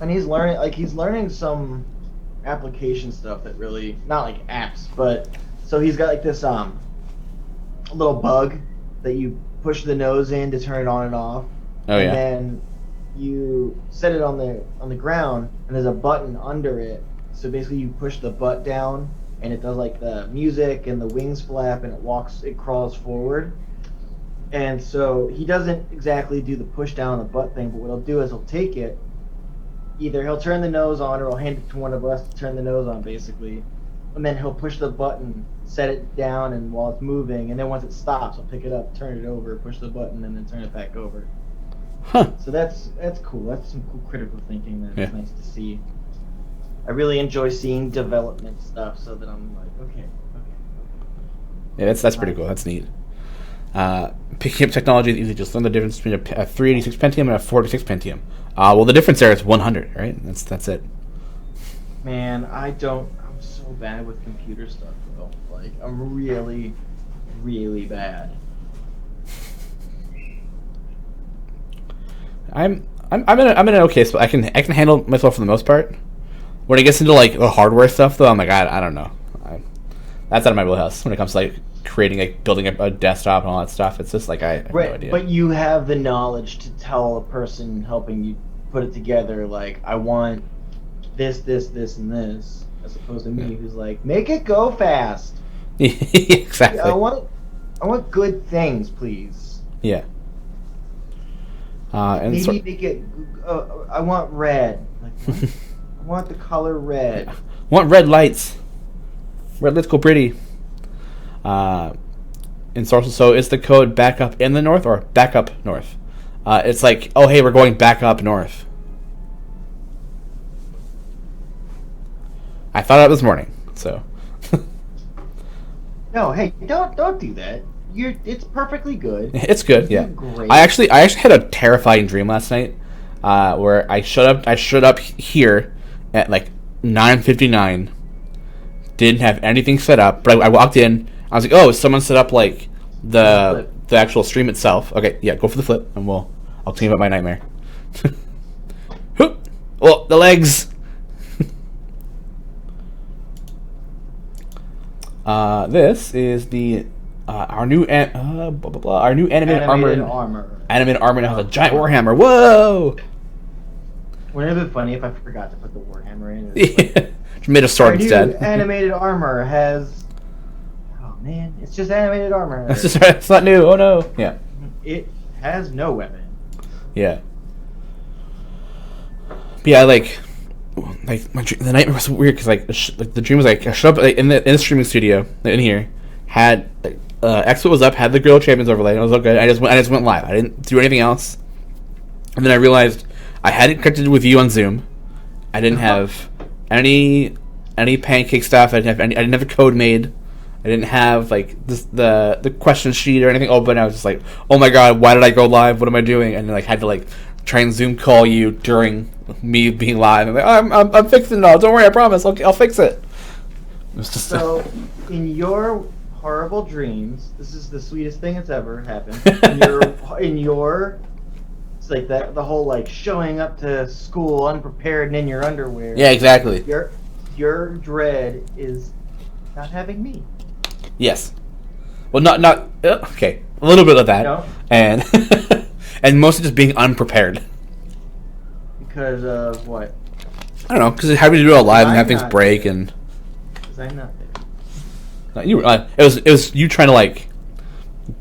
And he's learning some application stuff that really, not like apps, but so he's got like this little bug that you push the nose in to turn it on and off. Oh yeah. And then you set it on the ground, and there's a button under it. So basically you push the butt down, and it does like the music and the wings flap, and it crawls forward. And so he doesn't exactly do the push down on the butt thing, but what he'll do is he'll take it. Either he'll turn the nose on, or he'll hand it to one of us to turn the nose on, basically. And then he'll push the button, set it down, and while it's moving, and then once it stops, he'll pick it up, turn it over, push the button, and then turn it back over. Huh. So that's cool. That's some cool critical thinking that's nice to see. I really enjoy seeing development stuff, so that I'm like, okay. Yeah, that's pretty cool. That's neat. Picking up technology is easy. Just learn the difference between a 386 Pentium and a 486 Pentium. Well, the difference there is 100, right? That's it. Man, I'm so bad with computer stuff, though. Like, I'm really, really bad. I'm in an okay spot. I can handle myself for the most part. When it gets into like the hardware stuff, though, I'm like, I don't know. That's out of my wheelhouse when it comes to like creating, like building a desktop and all that stuff. It's just like I have no idea. But you have the knowledge to tell a person helping you put it together, like, I want this, and this, as opposed to me, who's like, make it go fast. Exactly. I want good things, please. Yeah. And maybe make it. I want red. Like, what? I want the color red. I want red lights. Red lights go pretty. In Source, so is the code back up in the north or back up north? It's like, oh hey, we're going back up north. I thought that this morning, so. No, hey, don't do that. It's perfectly good. It's good, yeah. Great. I actually had a terrifying dream last night, where I showed up here at like 9:59. Didn't have anything set up, but I walked in. I was like, oh, someone set up like the actual stream itself. Okay, yeah, go for the flip, and I'll clean up my nightmare. Well, the legs. This is the our new our new animated armor. Animated armor now has a giant warhammer. Whoa! Wouldn't it have been funny if I forgot to put the warhammer in? Yeah. Made a sword instead. New animated armor has. Oh man, it's just animated armor. It's not new. Oh no. Yeah. It has no weapon. Yeah. But yeah, like the nightmare was weird because like the dream was like I showed up in the streaming studio in here, had Expo was up, had the Griddle Champions overlay, and it was all good. I just went live. I didn't do anything else, and then I realized I hadn't connected with you on Zoom. I didn't have any pancake stuff. I didn't have a code made. I didn't have like the question sheet or anything open. I was just like, oh my god, why did I go live? What am I doing? And then like had to like try and Zoom call you during me being live. I'm like, I'm fixing it all. Don't worry, I promise. I'll fix it. It was just so in your horrible dreams, this is the sweetest thing that's ever happened. In your it's like that the whole like showing up to school unprepared and in your underwear. Yeah, exactly. Your dread is not having me. Yes. Well, not okay. A little bit of that, no? And and mostly just being unprepared. Because of what? I don't know. Because having to do it all live and have things break and. Because I'm not there. You it was you trying to like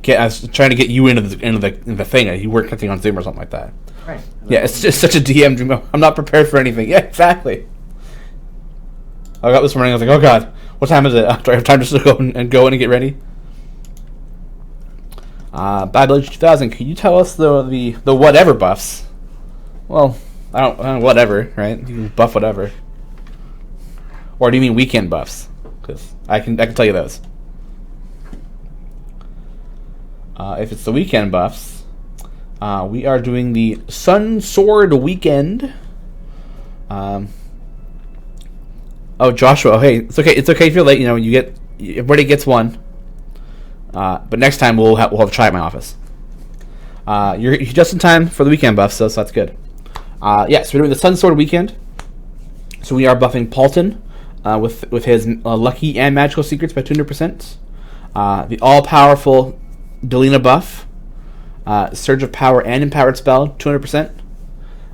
get. I was trying to get you into the thing. You weren't connecting on Zoom or something like that. Right. Yeah, it's just such a DM dream. I'm not prepared for anything. Yeah, exactly. I got this morning. I was like, oh god, what time is it? Do I have time just to go in and get ready? Bad Village 2000. Can you tell us the whatever buffs? Well, I don't whatever, right? You can buff whatever. Or do you mean weekend buffs? Because I can tell you those. If it's the weekend buffs, we are doing the Sunsword weekend. Oh, Joshua. Oh, hey, it's okay. It's okay if you're late. You know, everybody gets one. But next time we'll have a try at my office. You're just in time for the weekend buff, so that's good. Yeah, so we're doing the Sunsword weekend. So we are buffing Paulton with his lucky and magical secrets by 200%. The all-powerful Delina buff, Surge of Power and Empowered Spell, 200%.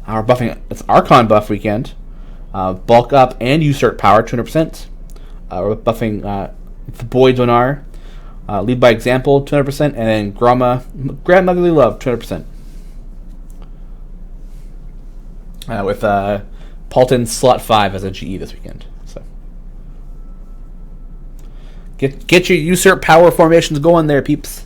We're buffing it's Archon buff weekend. Bulk Up and Usurp Power, 200%. We're buffing the Boy Donar, Lead by Example, 200%, and then Grandmotherly Love, 200%. With Paulton slot 5 as a GE this weekend. So get your Usurp Power formations going there, peeps.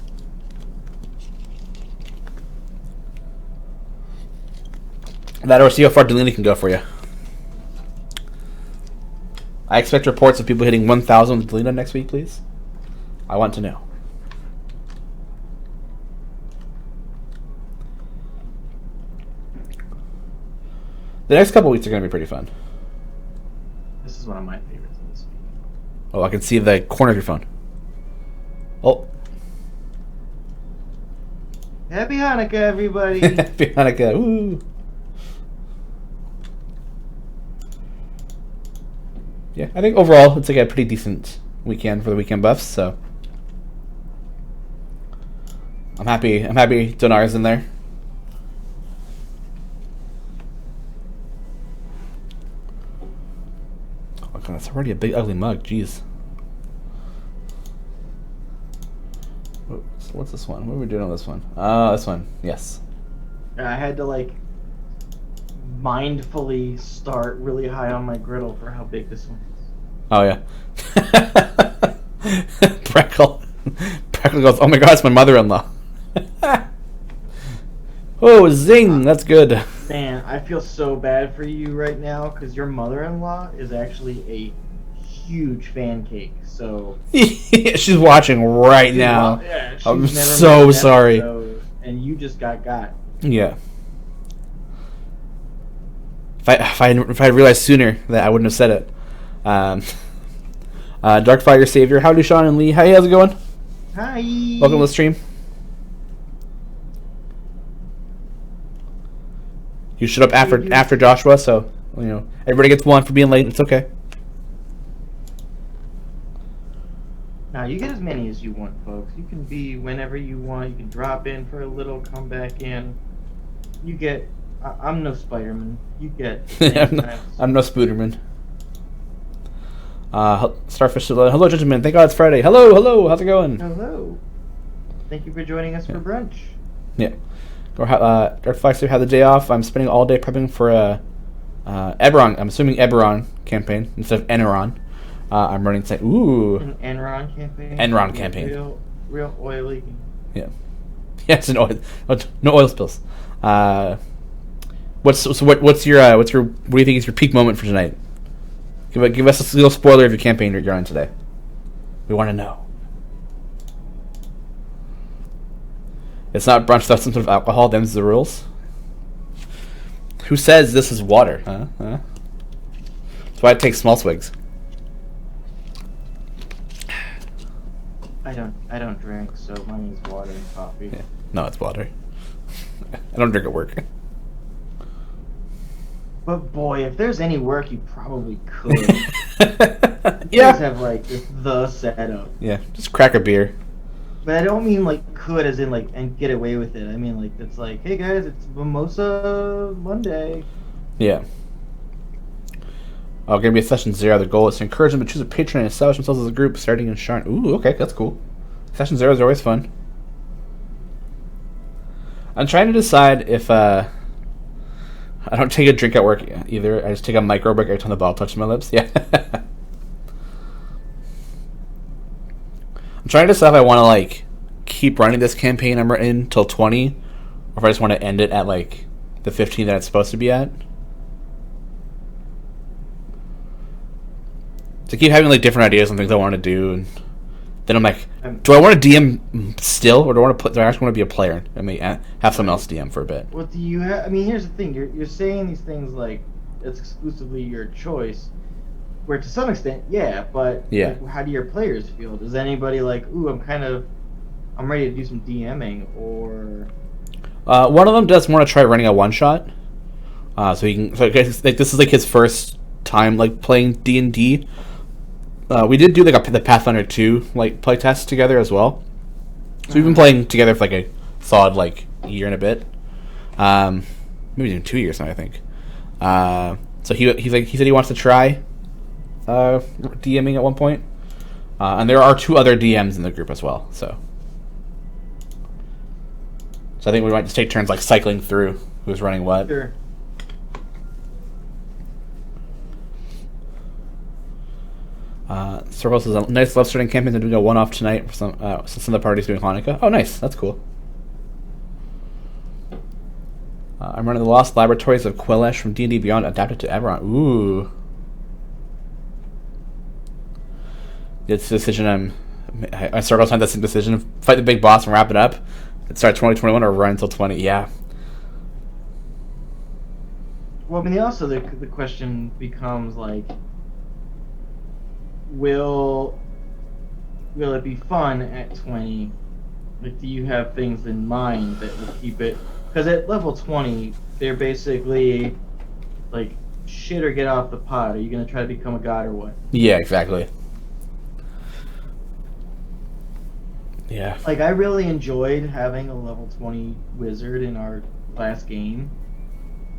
That or see how far Delina can go for you. I expect reports of people hitting 1,000 with Delina next week, please. I want to know. The next couple weeks are going to be pretty fun. This is one of my favorites of this week. Oh, I can see the corner of your phone. Oh. Happy Hanukkah, everybody. Happy Hanukkah. Woo. Yeah, I think overall it's like a pretty decent weekend for the weekend buffs. So I'm happy. I'm happy Donar's in there. Oh god, that's already a big ugly mug. Jeez. What's this one? What are we doing on this one? This one. Yes. I had to like mindfully start really high on my griddle for how big this one is. Oh yeah. Preckle. Preckle goes, oh my god, it's my mother-in-law. Oh, zing! That's good. Man, I feel so bad for you right now because your mother-in-law is actually a huge pancake. So she's watching right now. Yeah, I'm so sorry. And you just got. Yeah. If I realized sooner that I wouldn't have said it. Darkfire Savior, howdy Shawn and Lee. Hey, how's it going? Hi. Welcome to the stream. You showed up after Joshua, so everybody gets one for being late. It's okay. Now you get as many as you want, folks. You can be whenever you want. You can drop in for a little, come back in. You get. I'm no Spider-Man. You get. I'm no Spooderman. Starfish. Hello, gentlemen. Thank God it's Friday. Hello. How's it going? Hello. Thank you for joining us for brunch. Yeah. Dark Flexer had the day off. I'm spending all day prepping for Eberron. I'm assuming Eberron campaign instead of Eneron. I'm running tonight. Ooh. An Enron campaign. Enron campaign. Real oily. Yeah. Yes, an oil. No oil spills. What's your what do you think is your peak moment for tonight? Give us a little spoiler of your campaign you're on today. We want to know. It's not brunch without some sort of alcohol. Them's the rules. Who says this is water? Huh? That's why I take small swigs. I don't drink, so mine is water and coffee. Yeah. No, it's water. I don't drink at work. But boy, if there's any work, you probably could. Yeah. You guys have like the setup. Yeah, just crack a beer. But I don't mean like could as in like and get away with it. I mean like it's like, hey guys, it's Mimosa Monday. Yeah. Oh, gonna be a session 0. The goal is to encourage them to choose a patron and establish themselves as a group, starting in Shawn. Ooh, okay, that's cool. Session 0 is always fun. I'm trying to decide if I don't take a drink at work either. I just take a micro break every time the bottle touches my lips. Yeah. I'm trying to decide if I want to like keep running this campaign I'm in till 20, or if I just want to end it at like the 15 that it's supposed to be at. So I keep having like different ideas on things I want to do, and then I'm like, do I want to DM still, or do I actually want to be a player? I mean, have someone else DM for a bit. What do you have? I mean, here's the thing. You're saying these things like it's exclusively your choice. Where to some extent, yeah, but yeah. Like, how do your players feel? Does anybody like, ooh, I'm ready to do some DMing, or? One of them does want to try running a one shot, so he can. So like, this is like his first time like playing D&D. We did do like the Pathfinder 2 like play test together as well. So we've been playing together for like a solid like year and a bit, maybe even 2 years now I think. So he said he wants to try DMing at one point, and there are 2 other DMs in the group as well. So I think we might just take turns like cycling through who's running what. Sure. Circles is a nice love starting campaign. They're doing a one-off tonight for some since some of the parties doing Hanukkah. Oh, nice. That's cool. I'm running the Lost Laboratories of Quellesh from D&D Beyond, adapted to Eberron. Ooh. It's a decision Circles had that same decision. Fight the big boss and wrap it up. Start 2021 or run until 20. Yeah. Well, I mean, also the question becomes like, will it be fun at 20? Like, do you have things in mind that will keep it? Because at level 20, they're basically like shit or get off the pot? Are you gonna try to become a god or what? Yeah, exactly. Yeah. Like, I really enjoyed having a level 20 wizard in our last game,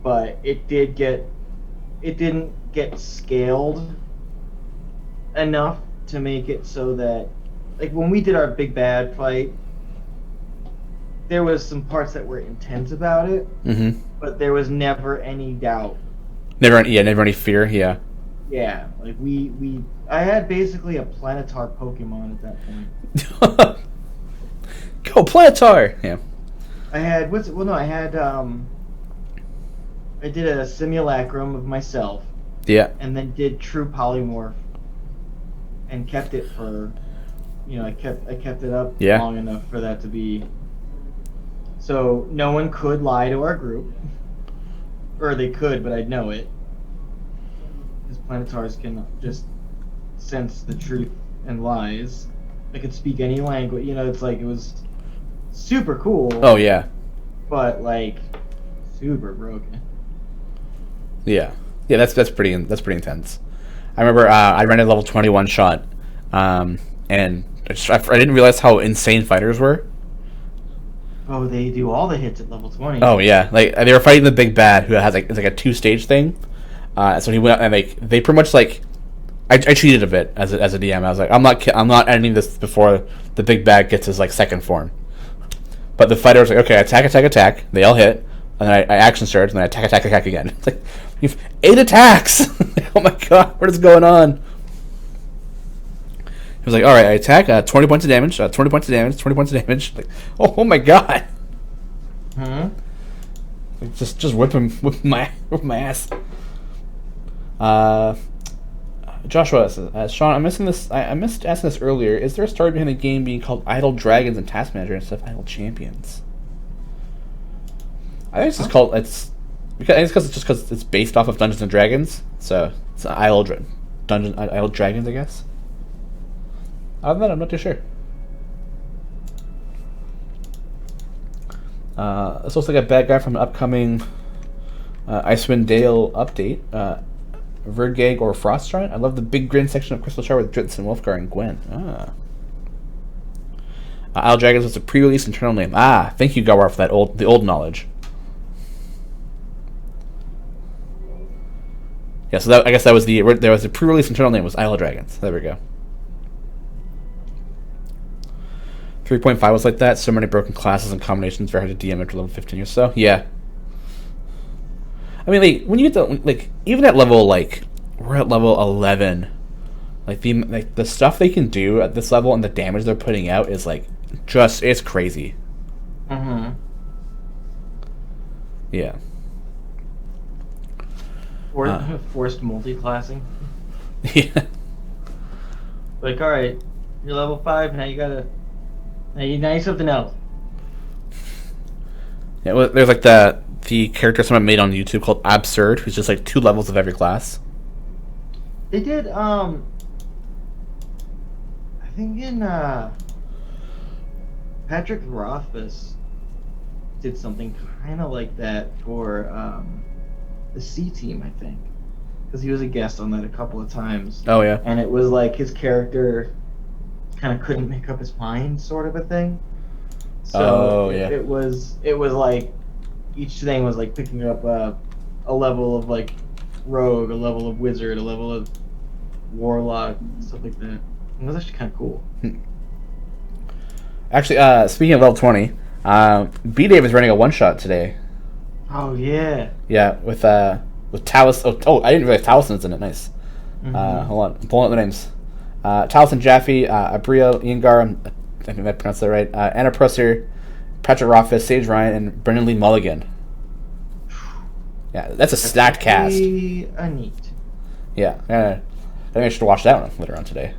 but it didn't get scaled enough to make it so that, like, when we did our big bad fight, there was some parts that were intense about it, but there was never any doubt. Never any fear. Yeah. Yeah, like I had basically a Planetar Pokemon at that point. Go Planetar! Yeah. I did a simulacrum of myself. Yeah. And then did true polymorph, and kept it for, I kept it up long enough for that to be. So no one could lie to our group, or they could, but I'd know it. Because Planetars can just sense the truth and lies. They could speak any language. It's like it was super cool. Oh yeah. But like super broken. Yeah. Yeah, that's pretty intense. I remember I ran a level 21 shot, and I didn't realize how insane fighters were. Oh, they do all the hits at level 20. Oh yeah, like they were fighting the big bad who has it's like a 2-stage thing. So he went and they pretty much like I cheated a bit as a DM. I was like, I'm not ending this before the big bad gets his like second form. But the fighter was like, okay, attack. They all hit, and then I action surge, and then I attack again. It's like you've 8 attacks. Oh my god, what is going on? He was like, all right, I attack, 20 points of damage, 20 points of damage, 20 points of damage. Like, oh my god. Like, just whip my ass. Joshua says, Shawn, I'm missing this. I missed asking this earlier. Is there a story behind the game being called Idle Dragons and Task Manager instead of Idle Champions? I think it's just called because it's based off of Dungeons and Dragons, so it's Idle Dragons, I guess. Other than that, I'm not too sure. This looks like a bad guy from an upcoming Icewind Dale update. Vergeg or Frostgiant. I love the big grin section of Crystal Shard with Dritz and Wolfgar and Gwen. Isle Dragons was a pre-release internal name. Thank you, Gawar, for the old knowledge. Yeah, so I guess there was a pre-release internal name was Isle Dragons. There we go. 3.5 was like that. So many broken classes and combinations, very hard to DM after level 15 or so. Yeah. I mean, like, when you get to, even at level, we're at level 11, the stuff they can do at this level and the damage they're putting out is, it's crazy. Yeah. Forced multi-classing. Yeah. Alright, you're level 5, now you need something else. Yeah, well, there's, the character someone made on YouTube called Absurd, who's just 2 levels of every class. They did, I think in, Patrick Rothfuss did something kind of like that for, the C Team, I think. Because he was a guest on that a couple of times. Oh, yeah. And it was his character kind of couldn't make up his mind, sort of a thing. So yeah. It was each thing was picking up a level of rogue, a level of wizard, a level of warlock, stuff like that. It was actually kind of cool. Actually, speaking of level 20, B-Dave is running a one-shot today. Oh, yeah. Yeah, with Talis. Oh, I didn't realize Talison's in it. Nice. Hold on. I'm pulling up the names. Taliesin Jaffe, Abria Iyengar, I think I pronounced that right. Anna Prosser, Patrick Rothfuss, Sage Ryan, and Brendan Lee Mulligan. Yeah, that's a stacked cast. Neat. Yeah, I think I should watch that one later on today.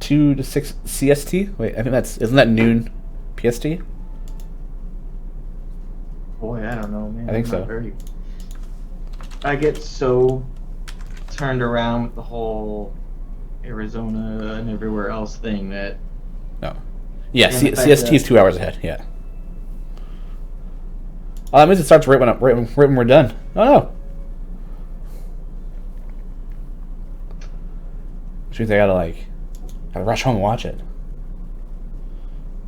2 to 6 CST? Wait, I think isn't that noon PST? Boy, I don't know, man. I think so. I get so turned around with the whole Arizona and everywhere else thing that... No. Yeah, CST is 2 hours ahead, yeah. Oh, that means it starts right when we're done. Oh, no. which means I gotta rush home and watch it.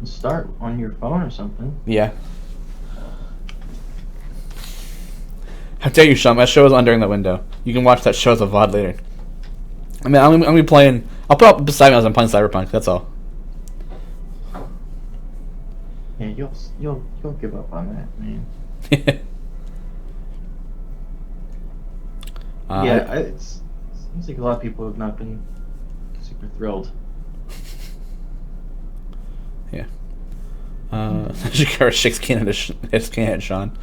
Start on your phone or something. Yeah. How dare you, Shawn? My show is on during that window. You can watch that show as a VOD later. I mean, I'm gonna be playing. I'll put up beside me as I'm playing Cyberpunk. That's all. Yeah, you'll give up on that, man. Yeah, it seems like a lot of people have not been super thrilled. Yeah. Shakira shakes can at Shawn.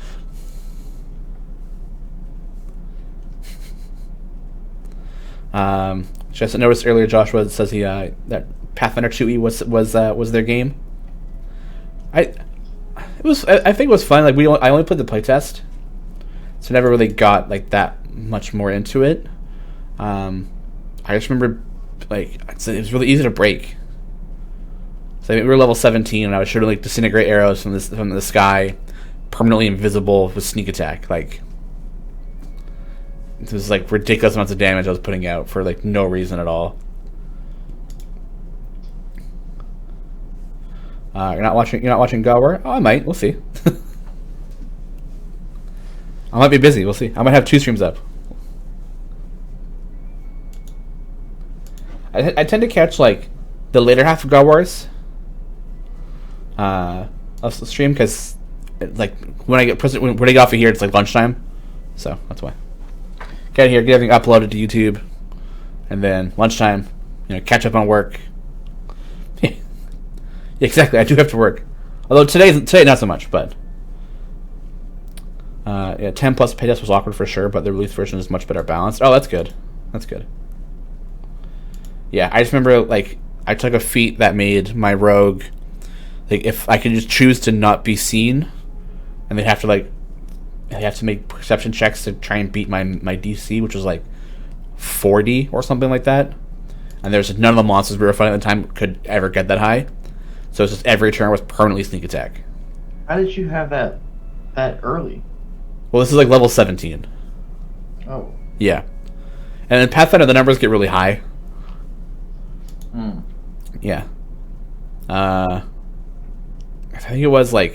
Just noticed earlier, Joshua says that Pathfinder 2E was their game. I think it was fun. I only played the playtest, so never really got that much more into it. I just remember it was really easy to break. So we were level 17, and I was shooting disintegrate arrows from the sky, permanently invisible with sneak attack. It was ridiculous amounts of damage I was putting out for no reason at all. You're not watching God War? Oh, I might. We'll see. I might be busy. We'll see. I might have 2 streams up. I tend to catch the later half of God Wars. Of the stream because when I get off of here, it's lunchtime, so that's why. Get here, get everything uploaded to YouTube, and then lunchtime, catch up on work. Yeah, exactly. I do have to work, although today not so much. But 10 plus paytest was awkward for sure, but the release version is much better balanced. Oh, that's good. That's good. Yeah, I just remember I took a feat that made my rogue if I could just choose to not be seen, and they have to make perception checks to try and beat my DC, which was 40 or something like that. And there's none of the monsters we were fighting at the time could ever get that high. So it's just every turn was permanently sneak attack. How did you have that early? Well, this is level 17. Oh. Yeah. And in Pathfinder, the numbers get really high. Yeah. I think it was I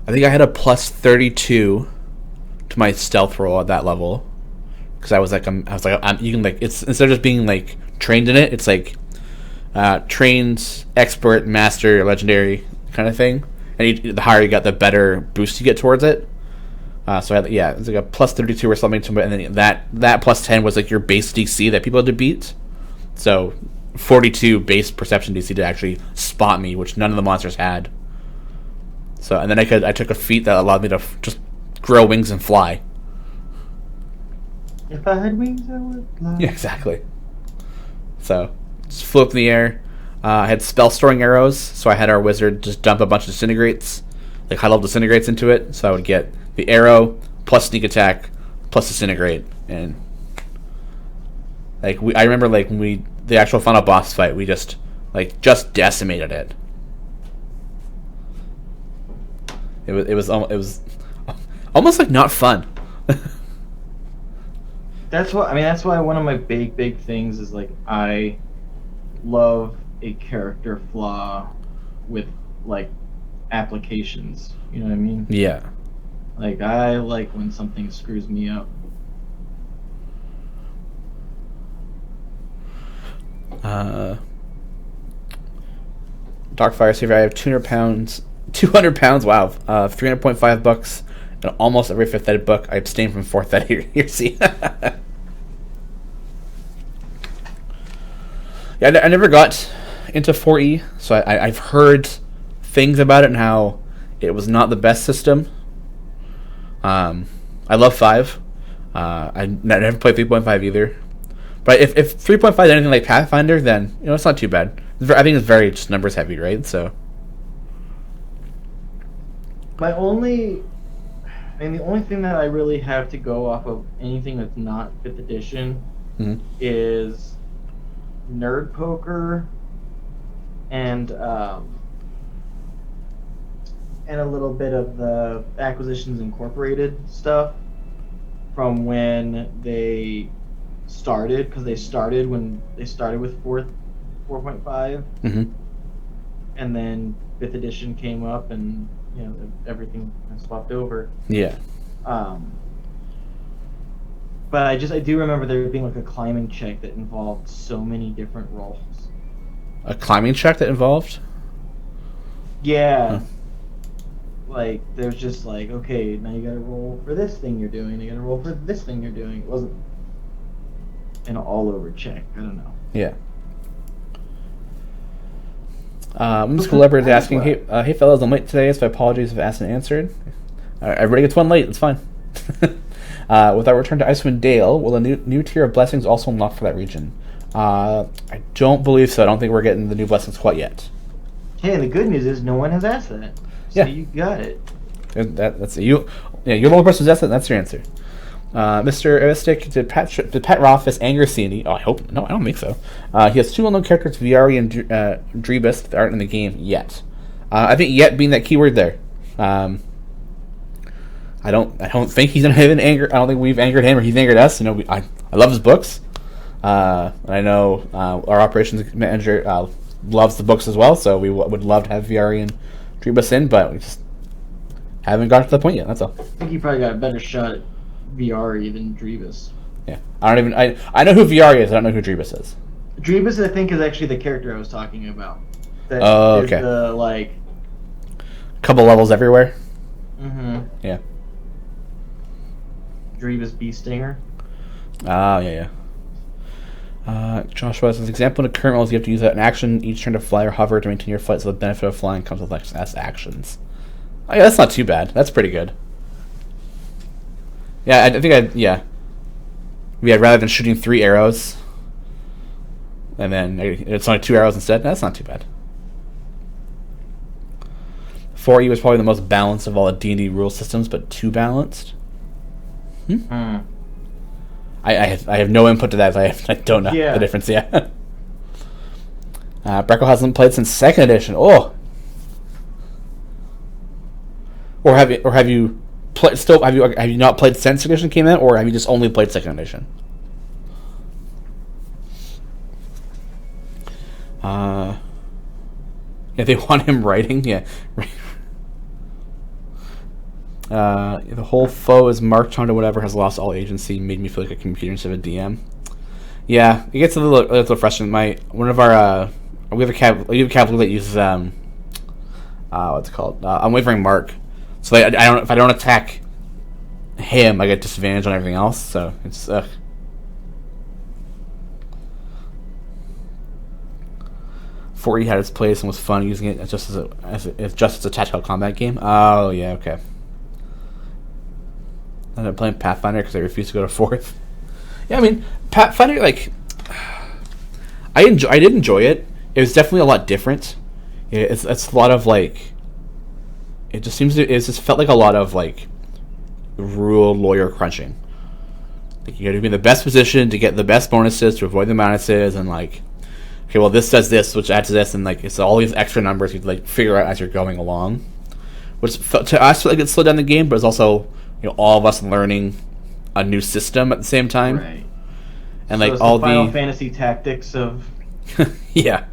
think I had a plus 32 to my stealth roll at that level, because I was you can it's instead of just being trained in it, it's trained, expert, master, legendary kind of thing, and the higher you got, the better boost you get towards it. So I had, it was a plus 32 or something to it, and then that plus 10 was your base DC that people had to beat. So 42 base perception DC to actually spot me, which none of the monsters had. So, and then I took a feat that allowed me to just grow wings and fly. If I had wings, I would fly. Yeah, exactly. So, just flew up in the air. I had spell storing arrows, so I had our wizard just dump a bunch of disintegrates, high level disintegrates into it. So I would get the arrow plus sneak attack plus disintegrate, and I remember when the actual final boss fight, we just decimated it. It was almost not fun. That's why one of my big things is I love a character flaw with applications. You know what I mean? Yeah. I like when something screws me up. Darkfire Saver, I have 200 pounds. 200 pounds, wow. 300.5 bucks, and almost every 5th edit book. I abstain from 4th edit here. See? Yeah, I never got into 4E, so I've heard things about it and how it was not the best system. I love 5. I never played 3.5 either. But if 3.5 is anything like Pathfinder, then it's not too bad. I think it's very just numbers heavy, right? So. The only thing that I really have to go off of anything that's not 5th edition is Nerd Poker and a little bit of the Acquisitions Incorporated stuff from when they started, because they started when they started with 4.5, and then 5th edition came up, and everything swapped over. Yeah. But I do remember there being like a climbing check that involved so many different rolls. A climbing check that involved? Yeah. Huh. Like, there's just like, okay, now you gotta roll for this thing you're doing, you gotta roll for this thing you're doing. It wasn't an all-over check. I don't know. Yeah. Ms. Goldberg is asking, hey fellas, I'm late today, so apologies if asked and answered. Everybody gets one late, it's fine. With our return to Icewind Dale, will a new tier of blessings also unlock for that region? I don't believe so. I don't think we're getting the new blessings quite yet. Hey, the good news is no one has asked that. So yeah, you got it. That's you. Yeah, you're the only person who's asked that. And that's your answer. Mr. Eristic, did Pat Rothfuss anger Sandy? Oh, I hope. No, I don't think so. He has 2 well-known characters, Viari and Drebus, that aren't in the game yet. I think "yet" being that keyword there. I don't think he's gonna have an anger. I don't think we've angered him or he's angered us. I love his books. I know our operations manager loves the books as well, so we would love to have Viari and Drebus in, but we just haven't got to the point yet. That's all. I think you probably got a better shot at Viari than Drebus. Yeah, I know who Viari is. I don't know who Drebus is. Drebus, I think, is actually the character I was talking about. That okay. Is the, like, couple levels everywhere. Yeah. Drebus Bee Stinger. Yeah. Joshua says, example in the current rules, you have to use an action each turn to fly or hover to maintain your flight, so the benefit of flying comes with less actions. Oh, yeah, that's not too bad. That's pretty good. Yeah, I think yeah, rather than shooting 3 arrows, and then it's only 2 arrows instead, that's not too bad. 4E was probably the most balanced of all the D&D rule systems, but too balanced. I have no input to that. I don't know the difference yet. Brecco hasn't played since 2nd edition. Oh, or have you played still? Have you not played since 2nd edition came out, or have you just only played 2nd edition? Yeah, they want him writing. Yeah. The whole foe is marked onto whatever has lost all agency. Made me feel like a computer instead of a DM. Yeah, it gets a little frustrating. We have a cavalier that uses what's it called? Unwavering Mark. So if I don't attack him, I get disadvantage on everything else. So it's 4E had its place and was fun using it just as a tactical combat game. Oh yeah, okay. And I'm playing Pathfinder because I refuse to go to 4th. Yeah, I mean, Pathfinder, like, I did enjoy it. It was definitely a lot different. It's a lot of, like, it just felt like a lot of, like, rule lawyer crunching. Like, you got to be in the best position to get the best bonuses to avoid the minuses, and, like, okay, well, this does this, which adds to this, and, like, it's all these extra numbers you like figure out as you're going along. Which to us felt like it slowed down the game, but it's also all of us learning a new system at the same time, right? And so like all the Final Fantasy tactics of yeah,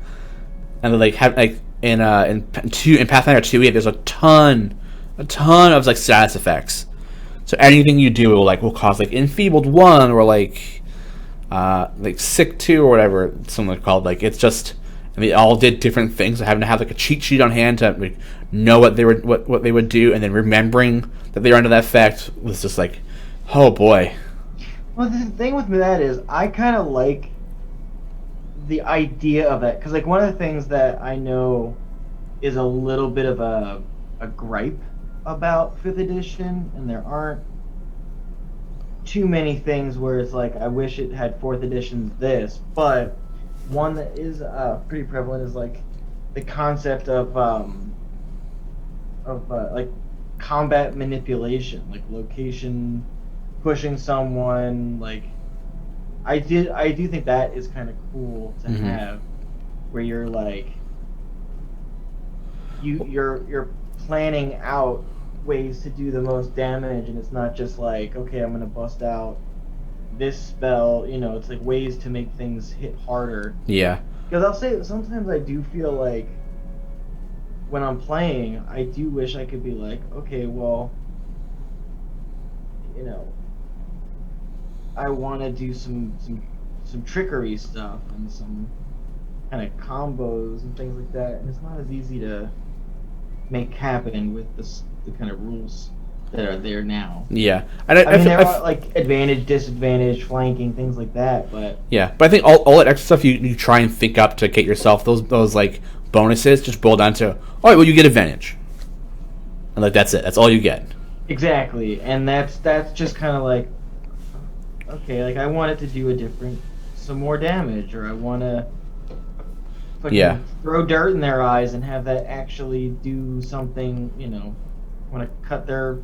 and like have like in Pathfinder 2, there's a ton of like status effects. So anything you do will cause like enfeebled 1 or like sick 2 or whatever something called. Like it's just, and they all did different things. So having to have like a cheat sheet on hand to like, know what they would do, and then remembering that they were under that effect was just like, oh boy. Well, the thing with that is, I kind of like the idea of that, because like one of the things that I know is a little bit of a gripe about 5th edition, and there aren't too many things where it's like I wish it had 4th edition's this, but one that is pretty prevalent is like the concept of like combat manipulation, like location pushing someone. Like I do think that is kind of cool to have, where you're like you're planning out ways to do the most damage, and it's not just like, okay, I'm gonna bust out this spell, it's like ways to make things hit harder. Yeah. Because I'll say that sometimes I do feel like when I'm playing, I do wish I could be like, okay, well, I want to do some trickery stuff and some kind of combos and things like that, and it's not as easy to make happen with the kind of rules that are there now. Yeah, and I mean, there are like advantage, disadvantage, flanking, things like that, but yeah, but I think all that extra stuff you try and think up to get yourself those like bonuses just boil down to, all right, well, you get advantage, and like that's it. That's all you get. Exactly, and that's just kind of like, okay, like I want it to do some more damage, or I want to throw dirt in their eyes and have that actually do something. Want to cut their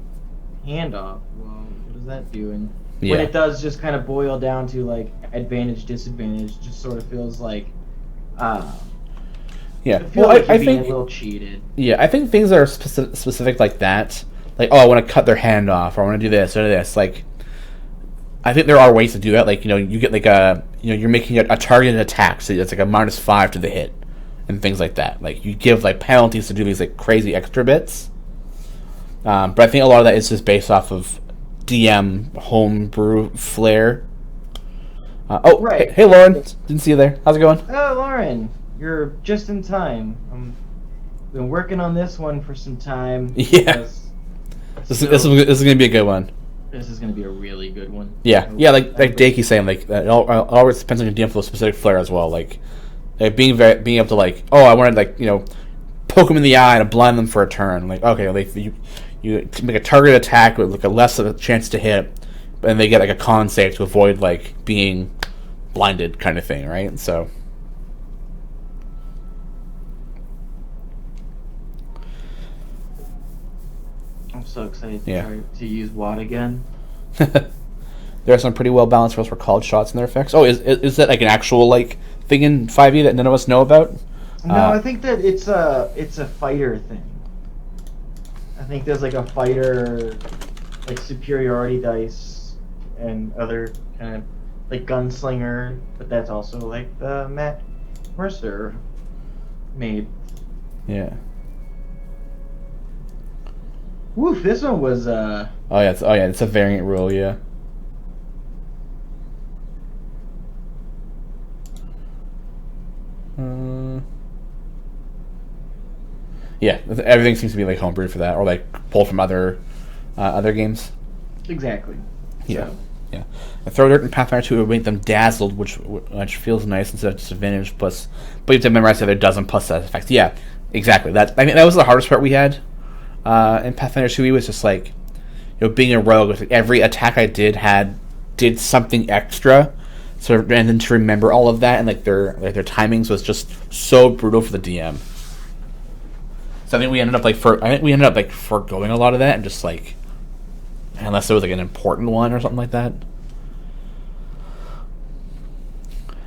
hand off. Well, what does that do? And when it does just kind of boil down to like advantage, disadvantage, just sort of feels like yeah. I think a little cheated. Yeah, I think things that are specific like that, like, oh, I want to cut their hand off, or I want to do this or this. Like, I think there are ways to do that. Like, you get like you're making a targeted attack, so it's like a -5 to the hit, and things like that. Like, you give like penalties to do these like crazy extra bits. But I think a lot of that is just based off of DM homebrew flair. Right. Hey, Lauren, didn't see you there. How's it going? Oh, Lauren, you're just in time. I've been working on this one for some time. Yeah. This is gonna be a good one. This is gonna be a really good one. Yeah, like Dakey's saying, like it always depends on your DM for a specific flair as well. Like being able to like, oh, I want to poke them in the eye and blind them for a turn. Like, okay, like you make a target attack with like a less of a chance to hit, and they get like a con save to avoid like being blinded, kind of thing, right? So. I'm so excited to try to use WAD again. There are some pretty well balanced rolls for called shots and their effects. Oh, is that like an actual like thing in 5e that none of us know about? No, I think that it's a fighter thing. I think there's like a fighter like superiority dice and other kind of like gunslinger, but that's also like the Matt Mercer made. Yeah. Woof, this one was it's a variant rule, yeah. Yeah, everything seems to be like homebrewed for that, or like pulled from other games. Exactly. Yeah, so. Yeah. And throw dirt in Pathfinder 2 would make them dazzled, which feels nice instead of disadvantage plus. But you have to memorize the other dozen plus that effects. Yeah, exactly. That was the hardest part we had in Pathfinder 2. Was just like, being a rogue. Like every attack I did something extra. So and then to remember all of that and like their timings was just so brutal for the DM. So I think we ended up foregoing a lot of that and just like, unless it was like an important one or something like that.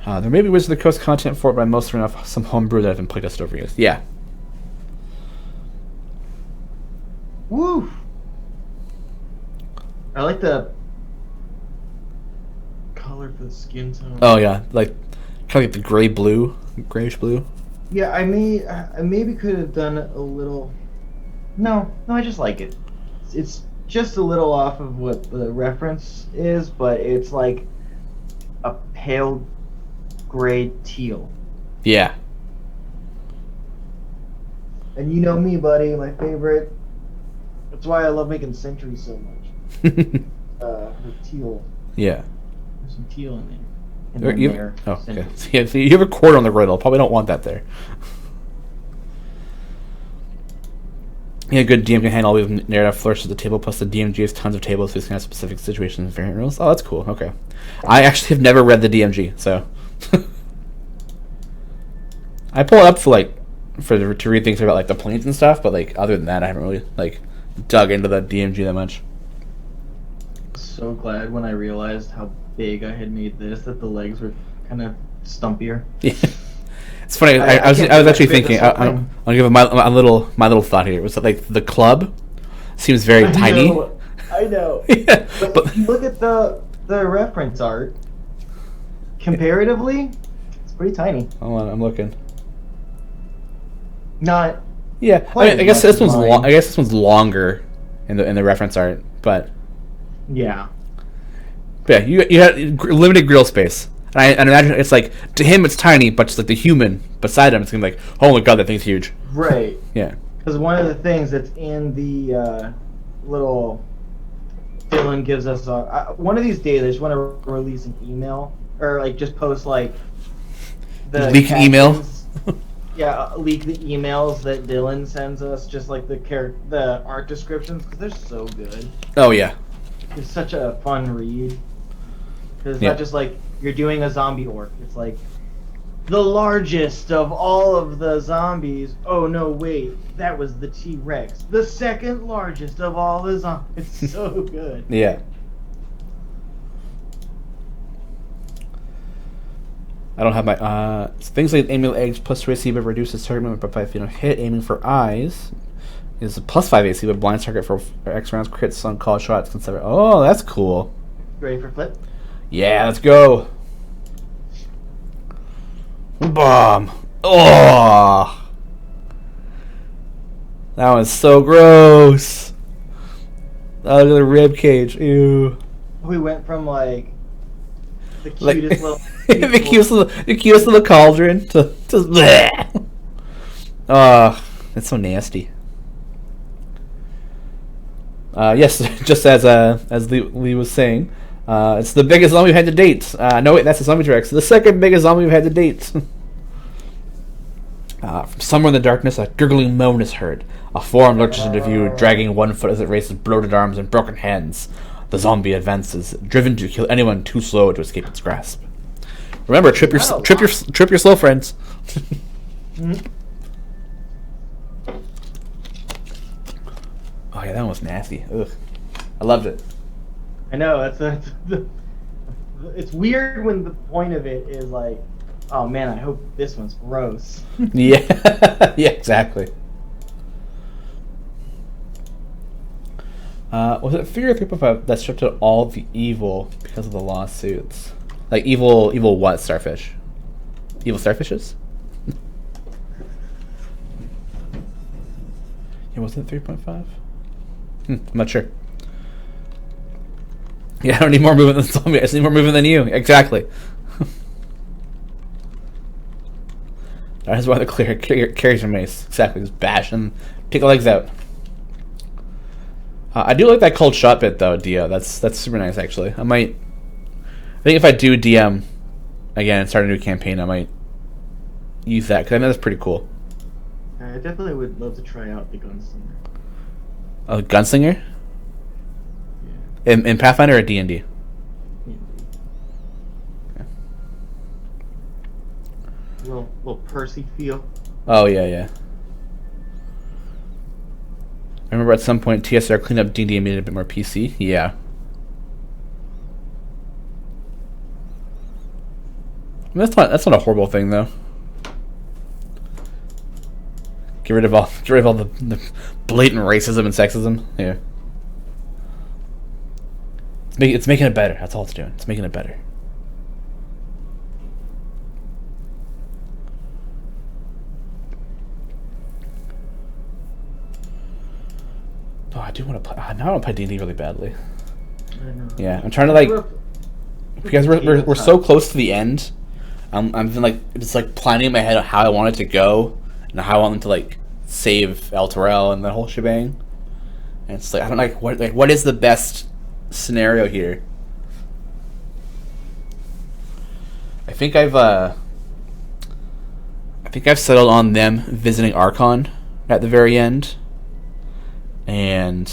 There may be Wizards of the Coast content for it, but I'm mostly enough some homebrew that have been playtested over years. Yeah. Woo! I like the color for the skin tone. Oh yeah, like kind of like the grayish blue. Yeah, I maybe could have done a little. No, I just like it. It's just a little off of what the reference is, but it's like a pale gray teal. Yeah. And you know me, buddy, my favorite. That's why I love making Sentry so much. The teal. Yeah. There's some teal in there. Oh, okay. So you have a quarter on the griddle. Probably don't want that there. Yeah, good DM can handle all these narrative flourishes at the table, plus the DMG has tons of tables for these kind of specific situations and variant rules. Oh, that's cool. Okay. I actually have never read the DMG, so... I pull it up to read things about like the planes and stuff, but like other than that, I haven't really like dug into the DMG that much. So glad when I realized how big I had made this that the legs were kind of stumpier. Yeah, it's funny. I was actually thinking. I'll give my little thought here. It was that, like the club seems very tiny. I know. Yeah, but if you look at the the reference art, comparatively, it's pretty tiny. Hold on, I'm looking. Not. Yeah, I guess this one's long. I guess this one's longer in the reference art, but yeah. You had limited grill space, and I imagine it's like to him it's tiny, but just like the human beside him, it's gonna be like, oh my god, that thing's huge. Right. Yeah. Because one of the things that's in the little Dylan gives us one of these days, I just want to release an email or like just post like the leak email. Yeah, leak the emails that Dylan sends us, just like the art descriptions, because they're so good. Oh yeah. It's such a fun read. Because it's Yeah. not just like you're doing a zombie orc. It's like the largest of all of the zombies. Oh no, wait, that was the T-Rex. The second largest of all the zombies. It's so good. Yeah. I don't have my things like aiming eggs plus 3 AC but reduces target movement by 5 feet on hit. Aiming for eyes is a plus 5 AC but blinds target for X rounds, crits, on call shots, etc. Oh, that's cool. Ready for flip? Yeah, let's go. Bomb. Oh, that was so gross. Oh, look at the rib cage. Ew. We went from like the cutest little the cutest little cauldron to bleh. Oh, that's so nasty. Yes, just as Lee was saying, it's the biggest zombie we've had to date. No, wait, that's the zombie T-Rex. The second biggest zombie we've had to date. From somewhere in the darkness, a gurgling moan is heard. A form lurches into view, dragging one foot as it raises bloated arms and broken hands. The zombie advances, driven to kill anyone too slow to escape its grasp. Remember, trip your slow, friends. Mm-hmm. Oh yeah, that one was nasty. Ugh, I loved it. I know it's weird when the point of it is like, oh man, I hope this one's gross. Yeah, yeah, exactly. Was it Figure 3.5 that stripped out all the evil because of the lawsuits? Like evil what? Starfish? Evil starfishes? Yeah, wasn't it 3.5? I'm not sure. Yeah, I don't need more movement than zombie. I just need more movement than you. Exactly. That is why the clear carries your mace. Exactly, just bash and take the legs out. I do like that cold shot bit though, Dio. That's super nice actually. I think if I do DM again and start a new campaign, I might use that because I know that's pretty cool. I definitely would love to try out the gunslinger. A gunslinger? Yeah. In Pathfinder or D&D? Yeah. Okay. Little Percy feel. Oh yeah. I remember at some point TSR cleaned up D&D and made it a bit more PC. Yeah. I mean, that's not a horrible thing though. Get rid of all the blatant racism and sexism. Yeah. It's making it better. That's all it's doing. It's making it better. Oh, I do want to play. Now I want to play D&D really badly. I know. Yeah, I'm trying to like because we're so close to the end. I'm like just like planning in my head how I want it to go and how I want them to like save El Terrell and the whole shebang. And it's like I don't what is the best scenario here. I think I've settled on them visiting Archon at the very end, and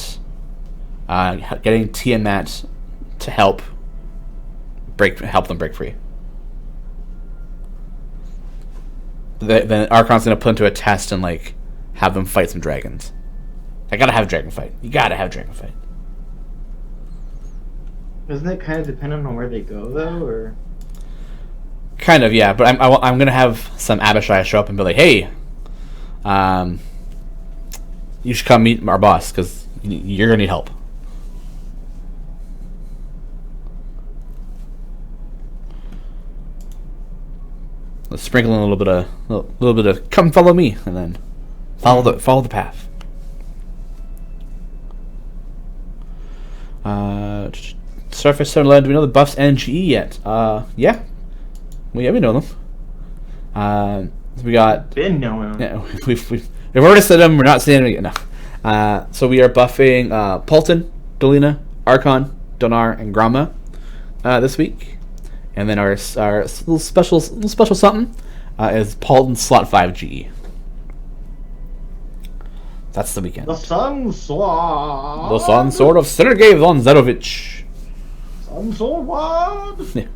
getting Tiamat to help them break free. Then Archon's gonna put into a test and like have them fight some dragons. I gotta have a dragon fight. You gotta have a dragon fight. Isn't it kind of dependent on where they go though, or? Kind of, yeah. But I'm gonna have some Abishai show up and be like, hey, you should come meet our boss because you're gonna need help. Let's sprinkle in a little bit of "Come follow me," and then follow the path. Starfish 711. Do we know the buffs and GE yet? Yeah. We know them. We got. Been knowing them. Yeah, we've already said them. We're not saying them enough. So we are buffing Paulton, Delina, Archon, Donar, and Grama this week, and then our little special something is Paulton slot 5 GE. That's the weekend. The sunsword. The sunsword of Sergei von Zerovich. Sunsword. Yeah.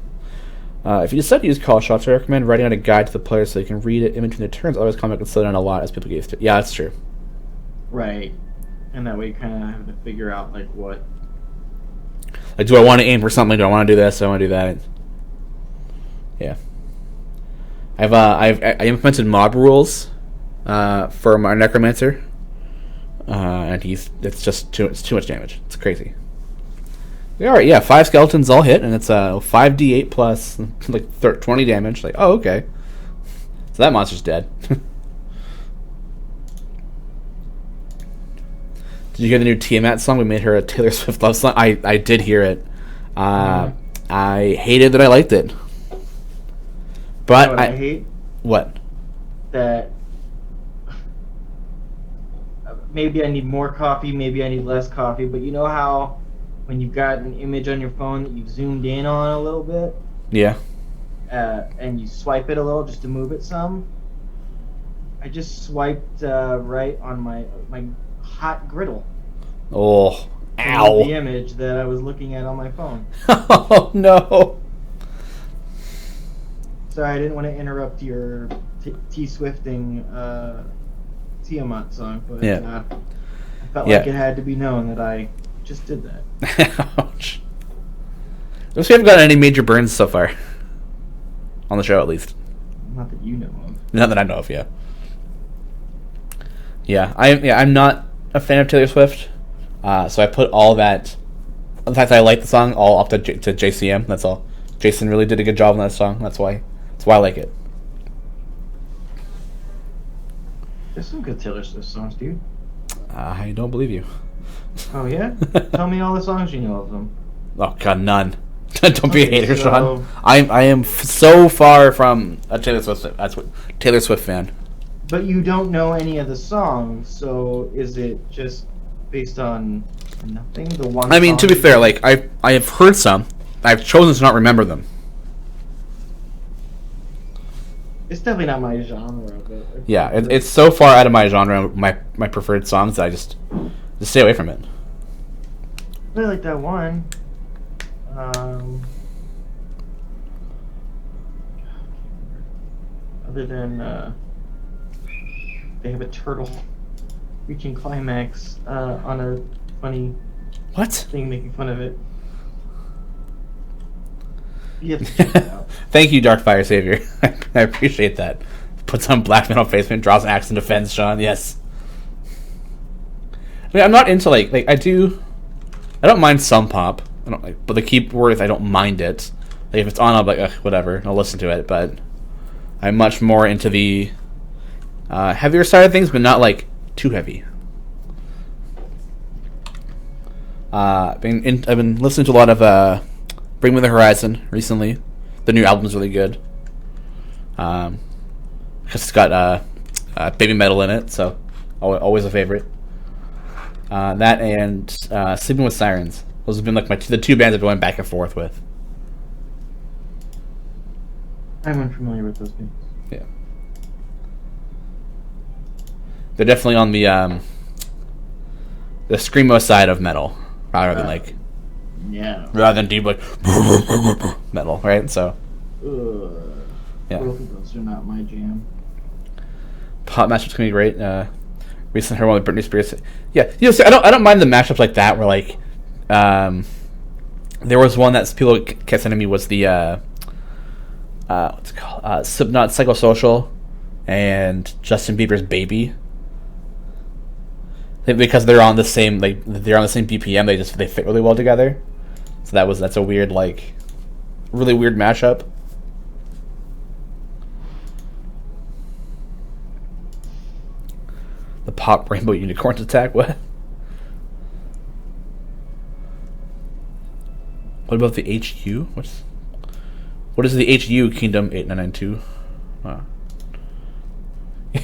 If you decide to use call shots, I recommend writing out a guide to the player so you can read it in between the turns. Otherwise, combat can slow down a lot as people get used to it. Yeah, that's true. Right. And that way you kind of have to figure out, like, what... Like, do I want to aim for something? Do I want to do this? Do I want to do that? Yeah. I implemented mob rules for my Necromancer. And it's just too much damage. It's crazy. Alright, yeah, 5 skeletons all hit, and it's 5d8 plus like 20 damage. Like, oh, okay. So that monster's dead. Did you hear the new Tiamat song? We made her a Taylor Swift love song. I did hear it. I hated that I liked it. But you know what I hate? What? That maybe I need more coffee, maybe I need less coffee, but you know how when you've got an image on your phone that you've zoomed in on a little bit? Yeah. And you swipe it a little just to move it some? I just swiped right on my hot griddle. Oh, ow. The image that I was looking at on my phone. Oh, no. Sorry, I didn't want to interrupt your T-Swifting Tiamat song, but yeah. I felt like it had to be known that I just did that. Ouch. We haven't gotten any major burns so far. On the show, at least. Not that you know of. Not that I know of, yeah. Yeah, I'm not a fan of Taylor Swift, so I put all that. In fact, I like the song all up to JCM. That's all. Jason really did a good job on that song. That's why I like it. There's some good Taylor Swift songs, dude. I don't believe you. Oh yeah? Tell me all the songs you know of them. Oh God, none. Don't be a hater, Shawn. I am so far from a Taylor Swift fan. But you don't know any of the songs, so is it just based on nothing? The one. I mean, to be fair, like I have heard some. I've chosen to not remember them. It's definitely not my genre, but yeah, it's so far out of my genre, my preferred songs that I just stay away from it. I really like that one. Other than they have a turtle reaching climax on a funny thing making fun of it. You have to check it out. Thank you, Darkfire Savior. I appreciate that. Puts on black metal face paint, draws an axe and defends Shawn. Yes. I mean, I'm not into like I don't mind some pop. I don't like, but the key word is I don't mind it. Like if it's on, I'll be like, whatever. I'll listen to it. But I'm much more into the heavier side of things, but not like too heavy. I've been listening to a lot of Bring Me the Horizon recently. The new album's really good. Because it's got baby metal in it, so always a favorite. That and Sleeping with Sirens. Those have been like the two bands I've been going back and forth with. I'm unfamiliar with those bands. Yeah. They're definitely on the screamo side of metal, rather than like rather than deep like metal, right? So yeah, both of those are not my jam. Pop matchups can be great. Recently heard one with Britney Spears. Yeah, see, I don't mind the matchups like that where like there was one that people kept sending me was the what's it called? Slipknot Psychosocial and Justin Bieber's Baby. Because they're on the same BPM, they fit really well together. So that's a weird really weird mashup. pop rainbow unicorns attack. What? What about the HU? What is the HU Kingdom 8992? Wow.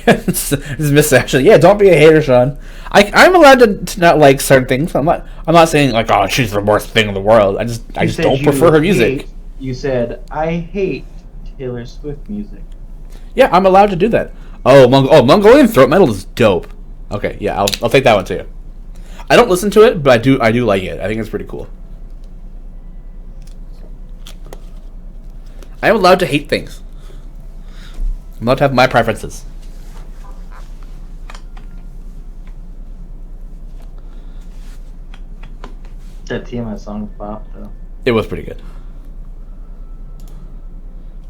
This is Miss Ashley. Yeah, don't be a hater, Shawn. I'm allowed to not like certain things. I'm not saying like, oh, she's the worst thing in the world. I just don't prefer her music. You said I hate Taylor Swift music. Yeah, I'm allowed to do that. Mongolian throat metal is dope. Okay, yeah, I'll take that one too. I don't listen to it, but I do like it. I think it's pretty cool. I am allowed to hate things. I'm allowed to have my preferences. That TMI song flopped though. It was pretty good.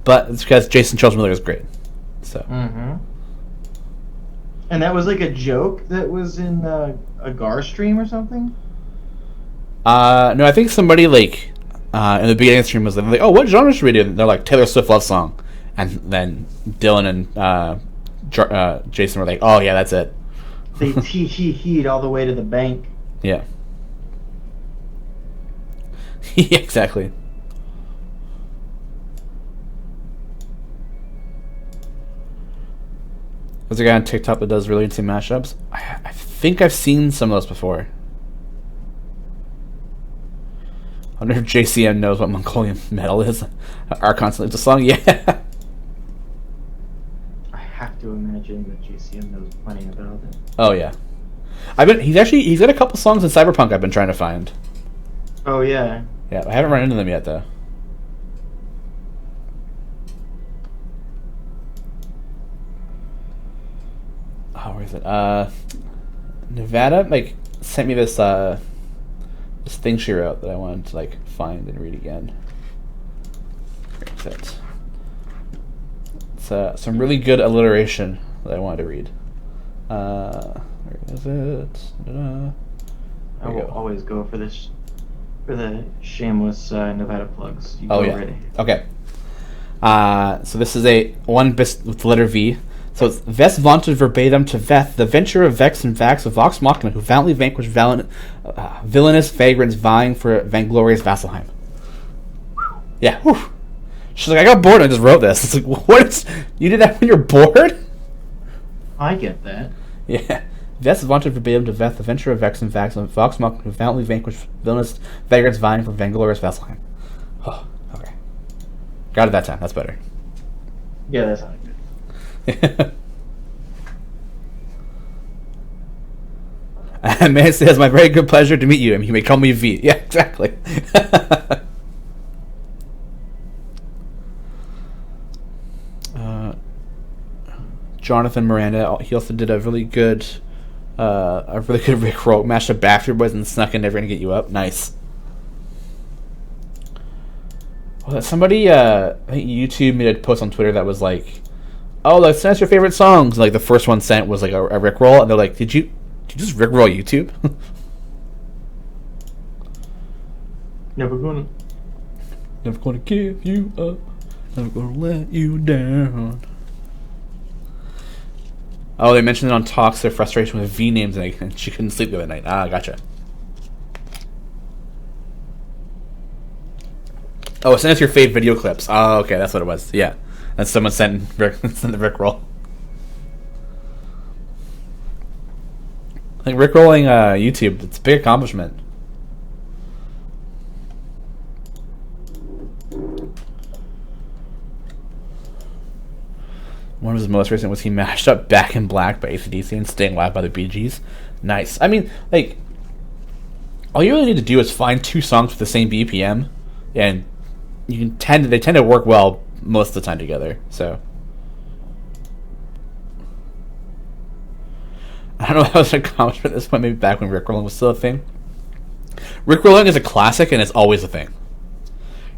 But it's because Jason Charles Miller is great. So. Mm-hmm. And that was like a joke that was in a Gar stream or something? No, I think somebody like in the beginning of the stream was like, oh, what genre should we do? And they're like, Taylor Swift love song. And then Dylan and Jason were like, oh yeah, that's it. They he'd all the way to the bank. Yeah. Yeah, exactly. There's a guy on TikTok that does really insane mashups. I think I've seen some of those before. I wonder if JCM knows what Mongolian metal is. Our constantly the song, yeah. I have to imagine that JCM knows plenty about it. Oh yeah. He's got a couple songs in Cyberpunk I've been trying to find. Oh yeah. Yeah, I haven't run into them yet though. Oh, where is it? Nevada like sent me this this thing she wrote that I wanted to like find and read again. Where is it? It's some really good alliteration that I wanted to read. Where is it? I will always go for this. For the shameless Nevada plugs. You go ready. Okay. So this is a one with the letter V. So it's Vest vaunted verbatim to Veth, the venture of Vex and Vax of Vox Machina, who valiantly vanquished villainous vagrants vying for vainglorious Vasselheim. Yeah. Whew. She's like, I got bored and I just wrote this. It's like, what? You did that when you're bored? I get that. Yeah. Vest vaunted verbatim to Veth, the venture of Vex and Vax of Vox Machina, who valiantly vanquished villainous vagrants vying for vainglorious Vasselheim. Oh, okay. Got it that time. That's better. Yeah, that sounded good. And man says, my very good pleasure to meet you. I mean, you may call me V. Yeah, exactly. Jonathan Miranda, he also did a really good Rick roll, mashed up Backstreet Boys and snuck in Never Gonna Get You Up. Nice. Well, somebody, I think YouTube made a post on Twitter that was like, oh, like, send us your favorite songs. Like, the first one sent was like a Rick roll, and they're like, did you just Rick roll YouTube? Never gonna give you up. Never gonna let you down. Oh, they mentioned it on Talks, their frustration with V names, and she couldn't sleep the other night. Ah, gotcha. Oh, send us your fave video clips. Oh, okay, that's what it was. Yeah. And someone sent the Rick roll. Like, Rick rolling YouTube, it's a big accomplishment. One of his most recent was he mashed up Back in Black by AC/DC and Staying Alive by the Bee Gees. Nice. I mean, like, all you really need to do is find two songs with the same BPM, and they tend to work well most of the time together. So I don't know if that was an accomplishment at this point, maybe back when Rickrolling was still a thing. Rickrolling is a classic, and it's always a thing.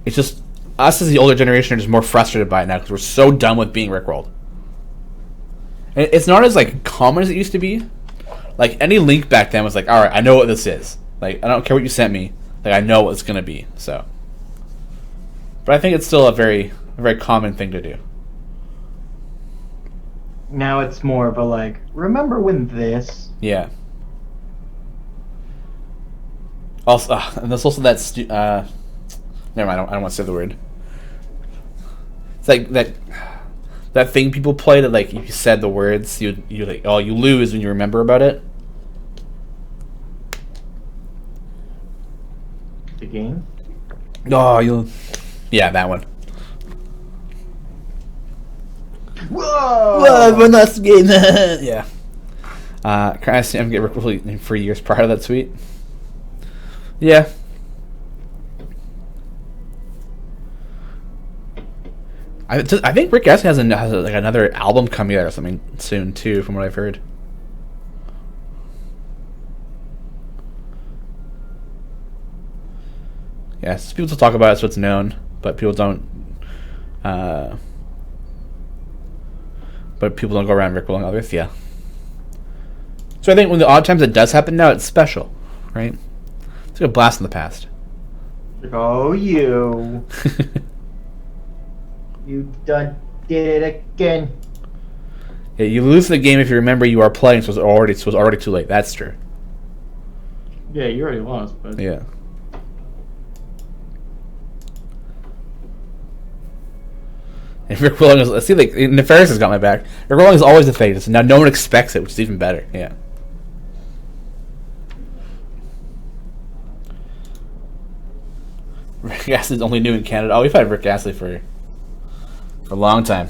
It's just, us as the older generation are just more frustrated by it now, because we're so done with being Rickrolled. And it's not as, like, common as it used to be. Like, any link back then was like, alright, I know what this is. Like, I don't care what you sent me. Like, I know what it's going to be, so. But I think it's still a very common thing to do. Now it's more of a like, remember when this? Yeah. Also, and there's also that. Never mind. I don't want to say the word. It's like that thing people play that like if you said the words, you like you lose when you remember about it. The game. Oh, yeah, that one. Whoa! One last game. Yeah. Can I see? I'm getting really for years prior to that tweet. Yeah. I think Rick Astley has like another album coming out or something soon too, from what I've heard. Yes, people still talk about it, so it's known, but people don't. But people don't go around rickrolling others. Yeah. So I think when the odd times it does happen now, it's special, right? It's like a blast in the past. Oh, you. You done did it again. Yeah, you lose the game if you remember you are playing, so it's already too late. That's true. Yeah, you already lost, but Yeah. And Rick Rolling is, let's see, like Nefarious has got my back. Rick Rolling is always the thing. So now no one expects it, which is even better. Yeah. Rick Astley's only new in Canada. Oh, we've had Rick Astley for a long time.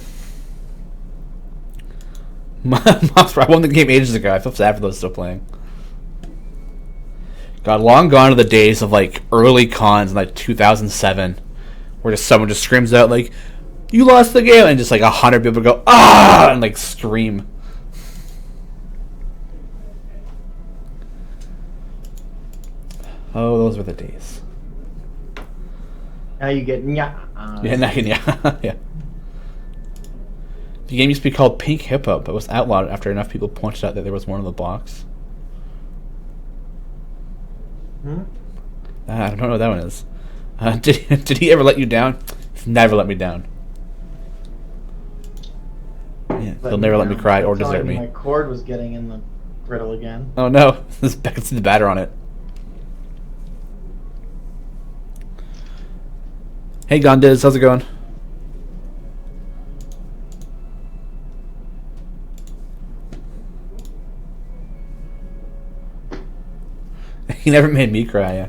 I won the game ages ago. I feel sad for those still playing. God, long gone are the days of like early cons in like 2007, where just someone just screams out like, "You lost the game," and just like 100 people go "ah" and like scream. Oh, those were the days. now you get yeah. Yeah. The game used to be called Pink Hippo, but was outlawed after enough people pointed out that there was one in the box. I don't know what that one is. Did he ever let you down? He's never let me down. Yeah, he'll never let me cry or desert me. My cord was getting in the griddle again. Oh no! I can see the batter on it. Hey Gondiz, how's it going? He never made me cry, yeah.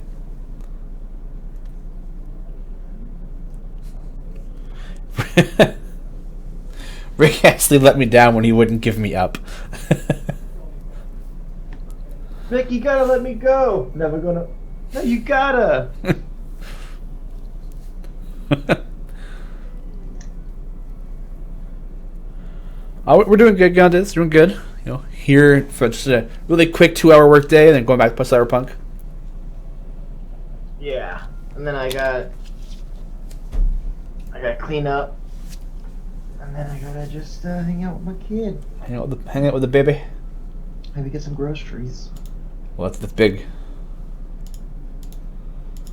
Rick actually let me down when he wouldn't give me up. Rick, you gotta let me go. Never gonna. No, you gotta. We're doing good, Gondiz. Doing good. You know, here for just a really quick 2-hour work day, and then going back to play Cyberpunk. Yeah, and then I got clean up, and then I gotta just hang out with my kid. Hang out with the baby. Maybe get some groceries. Well, that's big.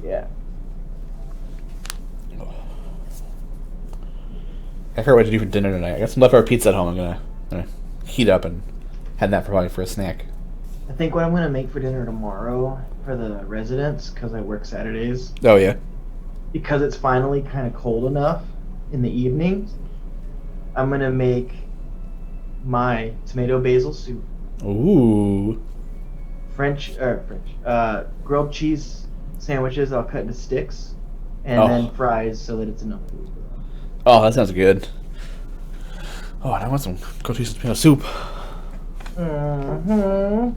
Yeah. I forgot what to do for dinner tonight. I got some leftover pizza at home. I'm gonna heat up and have that probably for a snack. I think what I'm gonna make for dinner tomorrow for the residents, because I work Saturdays, Oh yeah. because it's finally kind of cold enough in the evenings, I'm gonna make my tomato basil soup, Ooh. grilled cheese sandwiches I'll cut into sticks, and then fries so that it's enough food. Oh, that sounds good. Oh, and I want some grilled cheese tomato soup. Mm-hmm.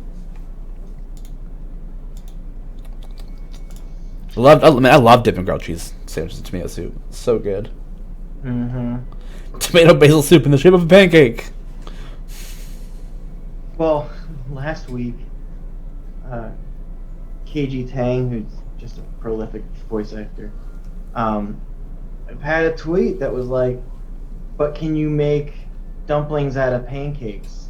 I love dipping grilled cheese sandwiches in tomato soup. It's so good. Mm-hmm. Tomato basil soup in the shape of a pancake. Well, last week, KG Tang, who's just a prolific voice actor, I've had a tweet that was like, "But can you make dumplings out of pancakes?"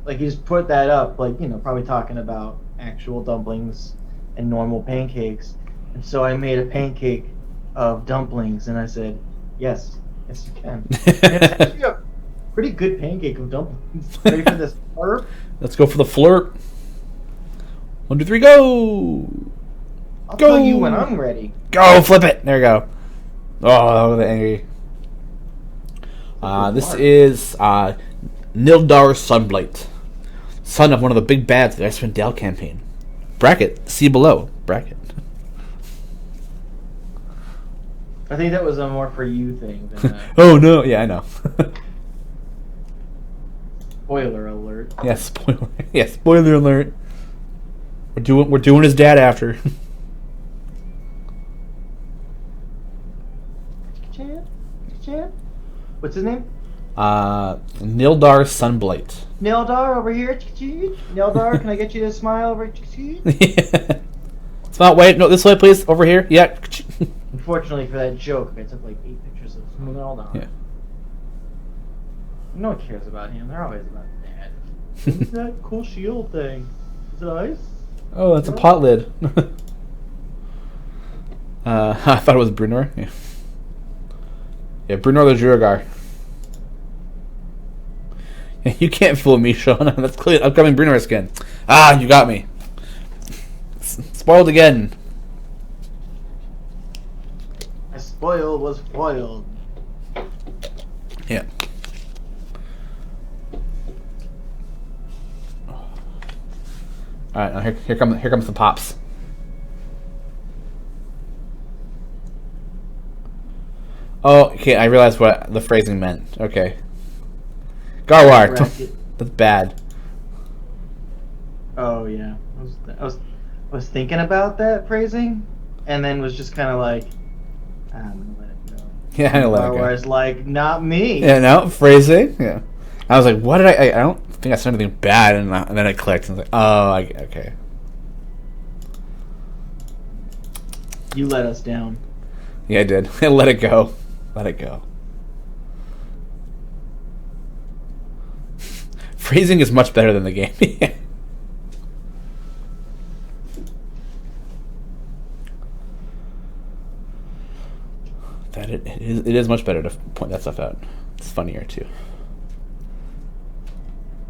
Like, he just put that up, like, probably talking about actual dumplings and normal pancakes. And so I made a pancake of dumplings, and I said, yes you can. And it's actually a pretty good pancake of dumplings. Ready for this slurp? Let's go for the flirt. 1, 2, 3, go! I'll Go! tell you when I'm ready. Go, flip it! There you go. Oh, the angry. This is Nildar Sunblight, son of one of the big bads of the Icewind Dale campaign. Bracket, see below. Bracket. I think that was a more for you thing than a Oh no, yeah, I know. spoiler alert. Yeah, spoiler. Yeah, spoiler alert. We're doing his dad after. Champ? What's his name? Nildar Sunblight. Nildar over here. Nildar, can I get you to smile over? Yeah. Smile, wait, no, this way, please. Over here. Yeah. Unfortunately for that joke, I took like 8 pictures of Nildar. Yeah. No one cares about him. They're always about Dad. What's that cool shield thing? Is it ice? Oh, that's a pot lid. I thought it was Brunor. Yeah. Yeah, Brunor the Juragar. Yeah, you can't fool me, Shawn. That's clearly upcoming Brunor skin. Ah, you got me. Spoiled again. My spoil was foiled. Yeah. All right, now here comes the pops. Oh, okay. I realized what the phrasing meant. Okay. Garwar. That's bad. Oh yeah, I was thinking about that phrasing, and then was just kind of like, I'm gonna let it go. Yeah, I let it go. Garwar's like, not me. Yeah, no phrasing. Yeah. I was like, what did I don't think I said anything bad, and then I clicked, and I was like, oh, okay. You let us down. Yeah, I did. I let it go. Let it go. Phrasing is much better than the game. That it is much better to point that stuff out. It's funnier too.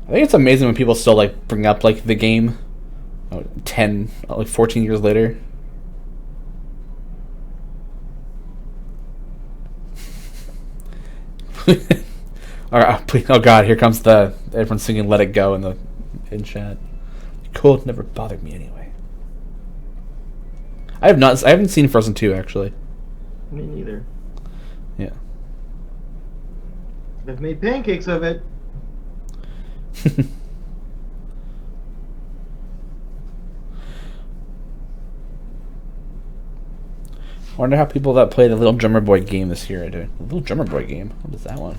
I think it's amazing when people still like bring up like the game 10 like 14 years later. All right, please, oh god, here comes everyone singing "Let It Go" in chat. Cold never bothered me anyway. I haven't seen Frozen 2 actually. Me neither. Yeah. I've made pancakes of it. I wonder how people that play the Little Drummer Boy game this year are doing. The Little Drummer Boy game? What is that one?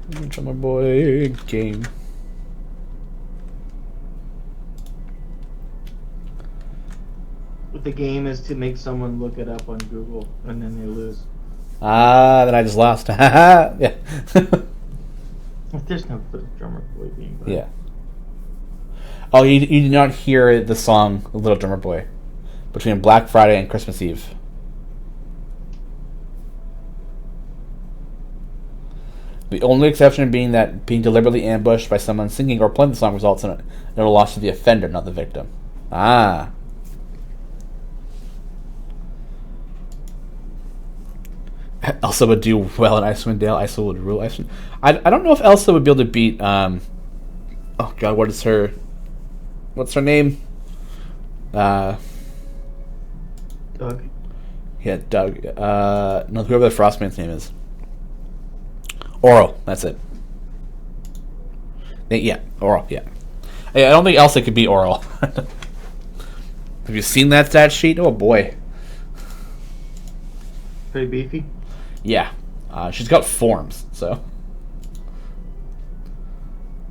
Little Drummer Boy game. The game is to make someone look it up on Google, and then they lose. Ah, then I just lost. Yeah. There's no Little Drummer Boy game. But... Yeah. Oh, you did not hear the song Little Drummer Boy between Black Friday and Christmas Eve. The only exception being that being deliberately ambushed by someone singing or playing the song results in a loss to the offender, not the victim. Ah. Elsa would do well in Icewind Dale. Elsa would rule Icewind. I don't know if Elsa would be able to beat. Oh God, what's her name? Doug. Yeah, Doug. No, whoever the Frostman's name is. Oral. That's it. Yeah, Oral. Yeah. I don't think Elsa could beat Oral. Have you seen that stat sheet? Oh boy. Pretty beefy. Yeah, she's got forms, so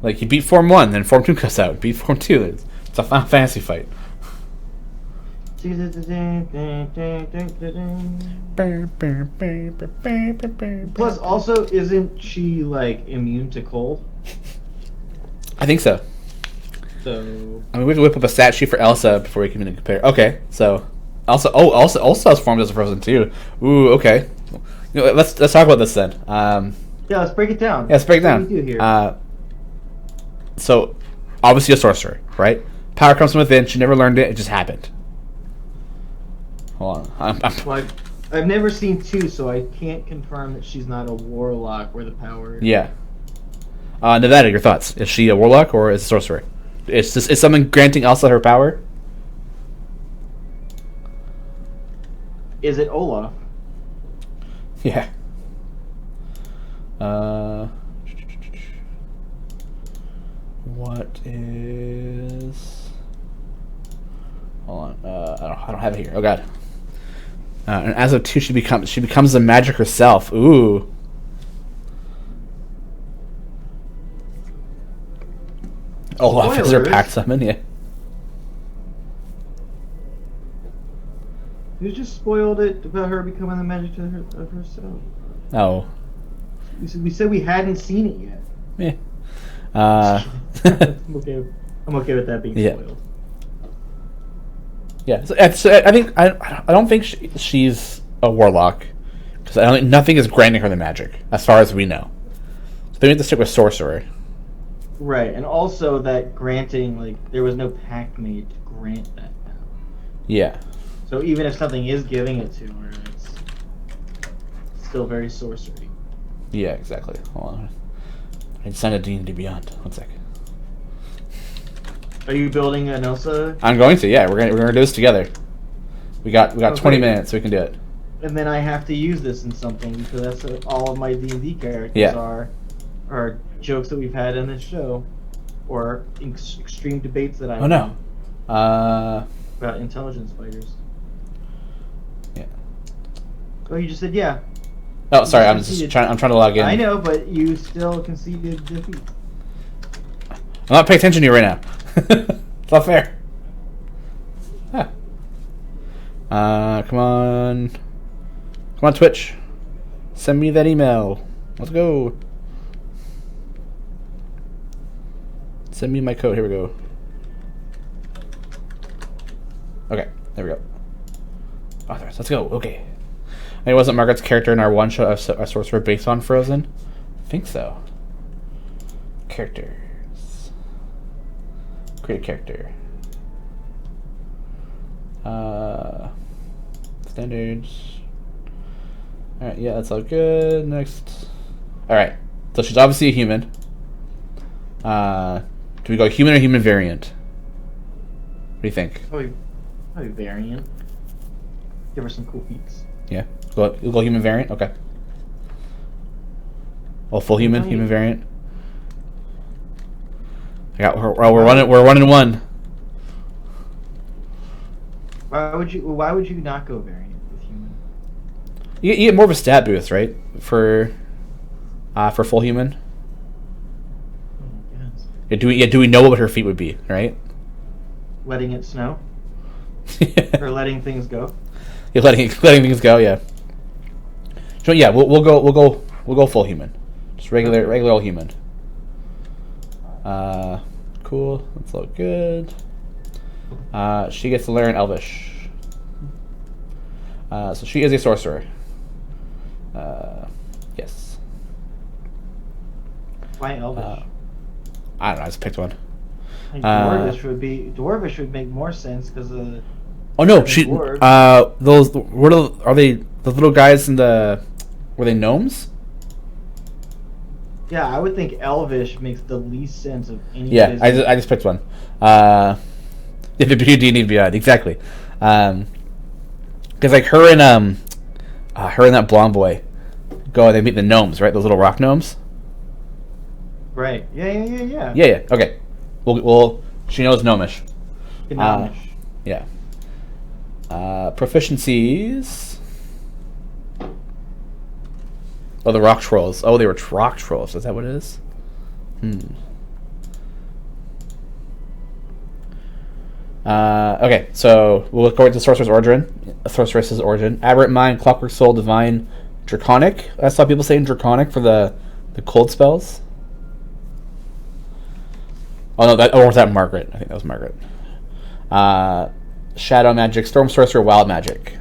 like you beat Form 1, then Form 2 comes out. Beat Form 2. It's a Final Fantasy fight. Plus, also, isn't she like immune to cold? I think so. So I mean, we have to whip up a stat sheet for Elsa before we can even compare. Okay, so Elsa. Oh, Elsa has forms as a Frozen too. Ooh, okay. Let's talk about this then. Yeah, let's break it down. Yeah, let's break it down. What do we do here? So, obviously a sorcerer, right? Power comes from within. She never learned it. It just happened. Hold on. Well, I've never seen 2, so I can't confirm that she's not a warlock where the power is. Yeah. Nevada, your thoughts? Is she a warlock or is a sorcerer? Is someone granting Elsa her power? Is it Olaf? Yeah. What is? Hold on. I don't have it here. Oh god. And as of 2, she becomes the magic herself. Ooh. Olaf is her pact summon. Yeah. You just spoiled it about her becoming the magic of herself. Oh. We said we hadn't seen it yet. Yeah. I'm okay with that being spoiled. Yeah. So I don't think she's a warlock because I don't think nothing is granting her the magic as far as we know. So they need to stick with sorcerer. Right, and also that granting, like, there was no pact made to grant that power. Yeah. So even if something is giving it to her, it's still very sorcery. Yeah, exactly. Hold on. I signed a D&D Beyond. 1 sec. Are you building an Elsa? I'm going to. Yeah, we're gonna do this together. We got 20 minutes, so we can do it. And then I have to use this in something because that's what all of my D&D characters are jokes that we've had in this show, or extreme debates that I've no. about intelligence fighters. Yeah. Oh, you just said yeah. Oh, sorry. I'm trying to log in. I know, but you still conceded defeat. I'm not paying attention to you right now. It's not fair. Huh. Come on, Twitch. Send me that email. Let's go. Send me my code. Here we go. Okay, there we go. Authors, let's go. Okay. It wasn't Margaret's character in our one shot of sorcerer based on Frozen? I think so. Characters. Create a character. Standards. Alright, yeah, that's all good. Next. Alright. So she's obviously a human. Do we go human or human variant? What do you think? Probably variant. Give her some cool feats. Yeah. You'll go human variant? Okay. Oh, full human variant? We're running one. Why would you not go variant with human? You get more of a stat boost, right? For full human. Yes. Do we know what her feat would be, right? Letting it snow? Or letting things go? Yeah, letting things go, yeah. So yeah, we'll go full human. Just regular old human. Cool. That's all good. She gets to learn Elvish. So she is a sorcerer. Yes. Why Elvish? I don't know. I just picked one. Dwarvish would make more sense because of. Oh no! Are they the little guys in the? Were they gnomes? Yeah, I would think Elvish makes the least sense of any. Yeah, I just picked one. If it be D&D Beyond, exactly. Because like her and that blonde boy go. They meet the gnomes, right? Those little rock gnomes. Right. Yeah. Yeah. Okay. We'll she knows gnomish. Gnomish. Yeah. Proficiencies. Oh, the rock trolls. Oh, they were rock trolls. Is that what it is? Okay, so we'll go into Sorcerer's Origin. Aberrant Mind, Clockwork Soul, Divine, Draconic. I saw people saying Draconic for the cold spells. Oh no, or was that Margaret? I think that was Margaret. Shadow Magic, Storm Sorcerer, Wild Magic.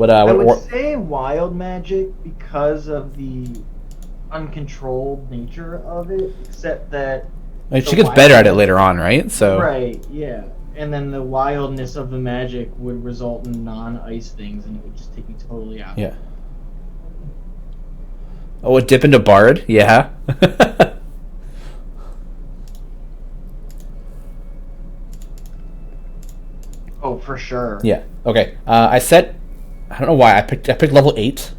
I would say wild magic because of the uncontrolled nature of it, except that she gets better at it later on, right? So right, yeah. And then the wildness of the magic would result in non-ice things, and it would just take you totally out. Yeah. Oh, a dip into Bard? Yeah. Oh, for sure. Yeah. Okay. I don't know why I picked level 8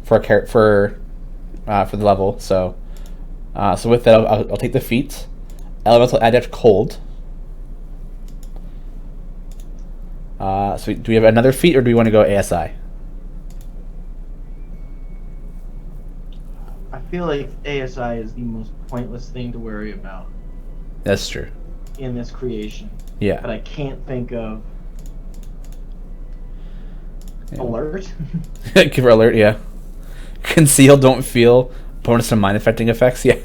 for the level. So with that, I'll take the feat. Elemental Adept Cold. So do we have another feat, or do we want to go ASI? I feel like ASI is the most pointless thing to worry about. That's true. In this creation. Yeah. But I can't think of alert. Give her alert, yeah. Conceal, don't feel. Bonus to mind affecting effects, yeah.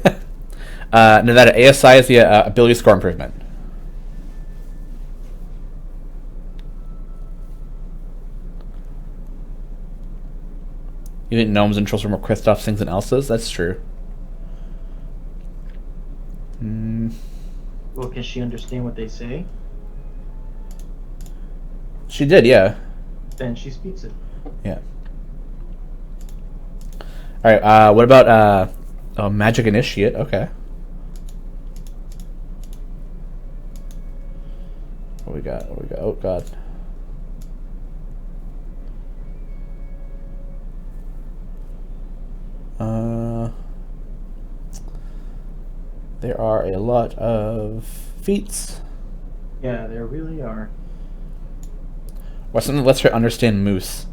Now that ASI is the ability score improvement. You think gnomes and trolls are more Kristoff things than Elsa's? That's true. Well, can she understand what they say? She did, yeah. Then she speaks it. Yeah. Alright, what about Magic Initiate? Okay. What we got? Oh, God. There are a lot of feats. Yeah, there really are. Or something that lets her understand moose.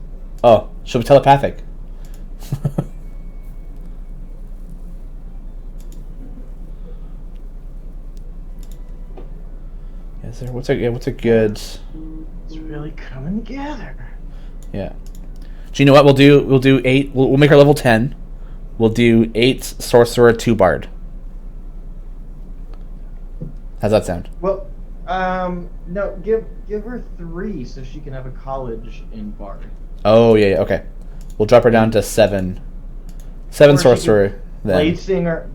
Oh, she'll be telepathic. Is there what's a good? It's really coming together. Yeah. Do you know what we'll do? We'll do 8. We'll make her level 10. We'll do 8 sorcerer, 2 bard. How's that sound? Well, no, give her 3 so she can have a college in bard. Oh yeah, okay. We'll drop her down to 7. 7 sorcerer. Then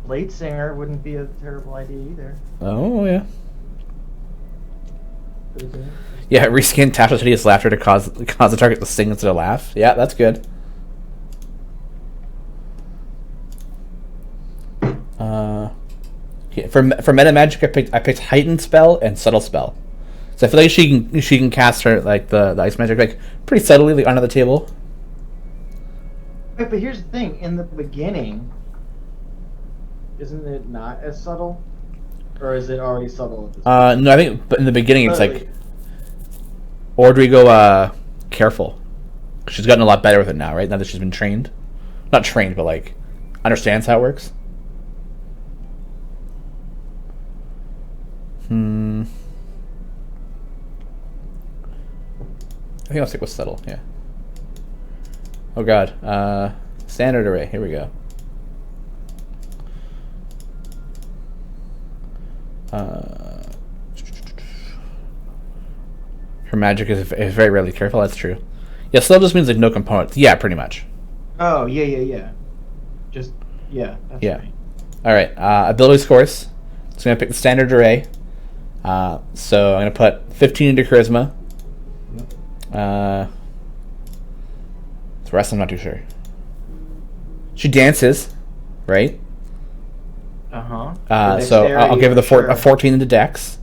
Blade singer wouldn't be a terrible idea either. Oh yeah. Yeah, reskin Tasha's hideous laughter to cause the target to sing instead of laugh. Yeah, that's good. Yeah, for meta magic, I picked heightened spell and subtle spell. So I feel like she can cast her like the ice magic like pretty subtly like under the table. But here's the thing: in the beginning, isn't it not as subtle, or is it already subtle at this point? No, I think but in the beginning it's like, or do we go careful? She's gotten a lot better with it now, right? Now that she's been trained, not trained, but like understands how it works. I think I'll stick with subtle, yeah. Oh god. Standard array, here we go. Her magic is very rarely careful, that's true. Yeah, subtle just means like no components. Yeah, pretty much. Oh, yeah. Just, yeah, that's right. Alright, ability scores. So I'm going to pick the standard array. So I'm going to put 15 into charisma. The rest I'm not too sure. She dances, right? So I'll give her a 14 into dex.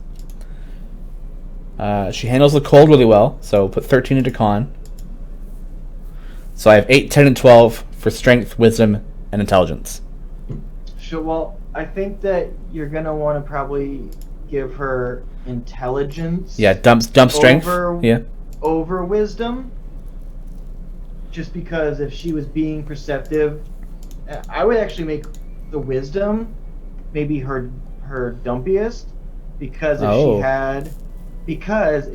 She handles the cold really well, so put 13 into con. So I have 8, 10, and 12 for strength, wisdom, and intelligence. Sure, well, I think that you're going to want to probably give her intelligence. Yeah, dump strength. Over wisdom. Just because if she was being perceptive, I would actually make the wisdom maybe her dumpiest, because if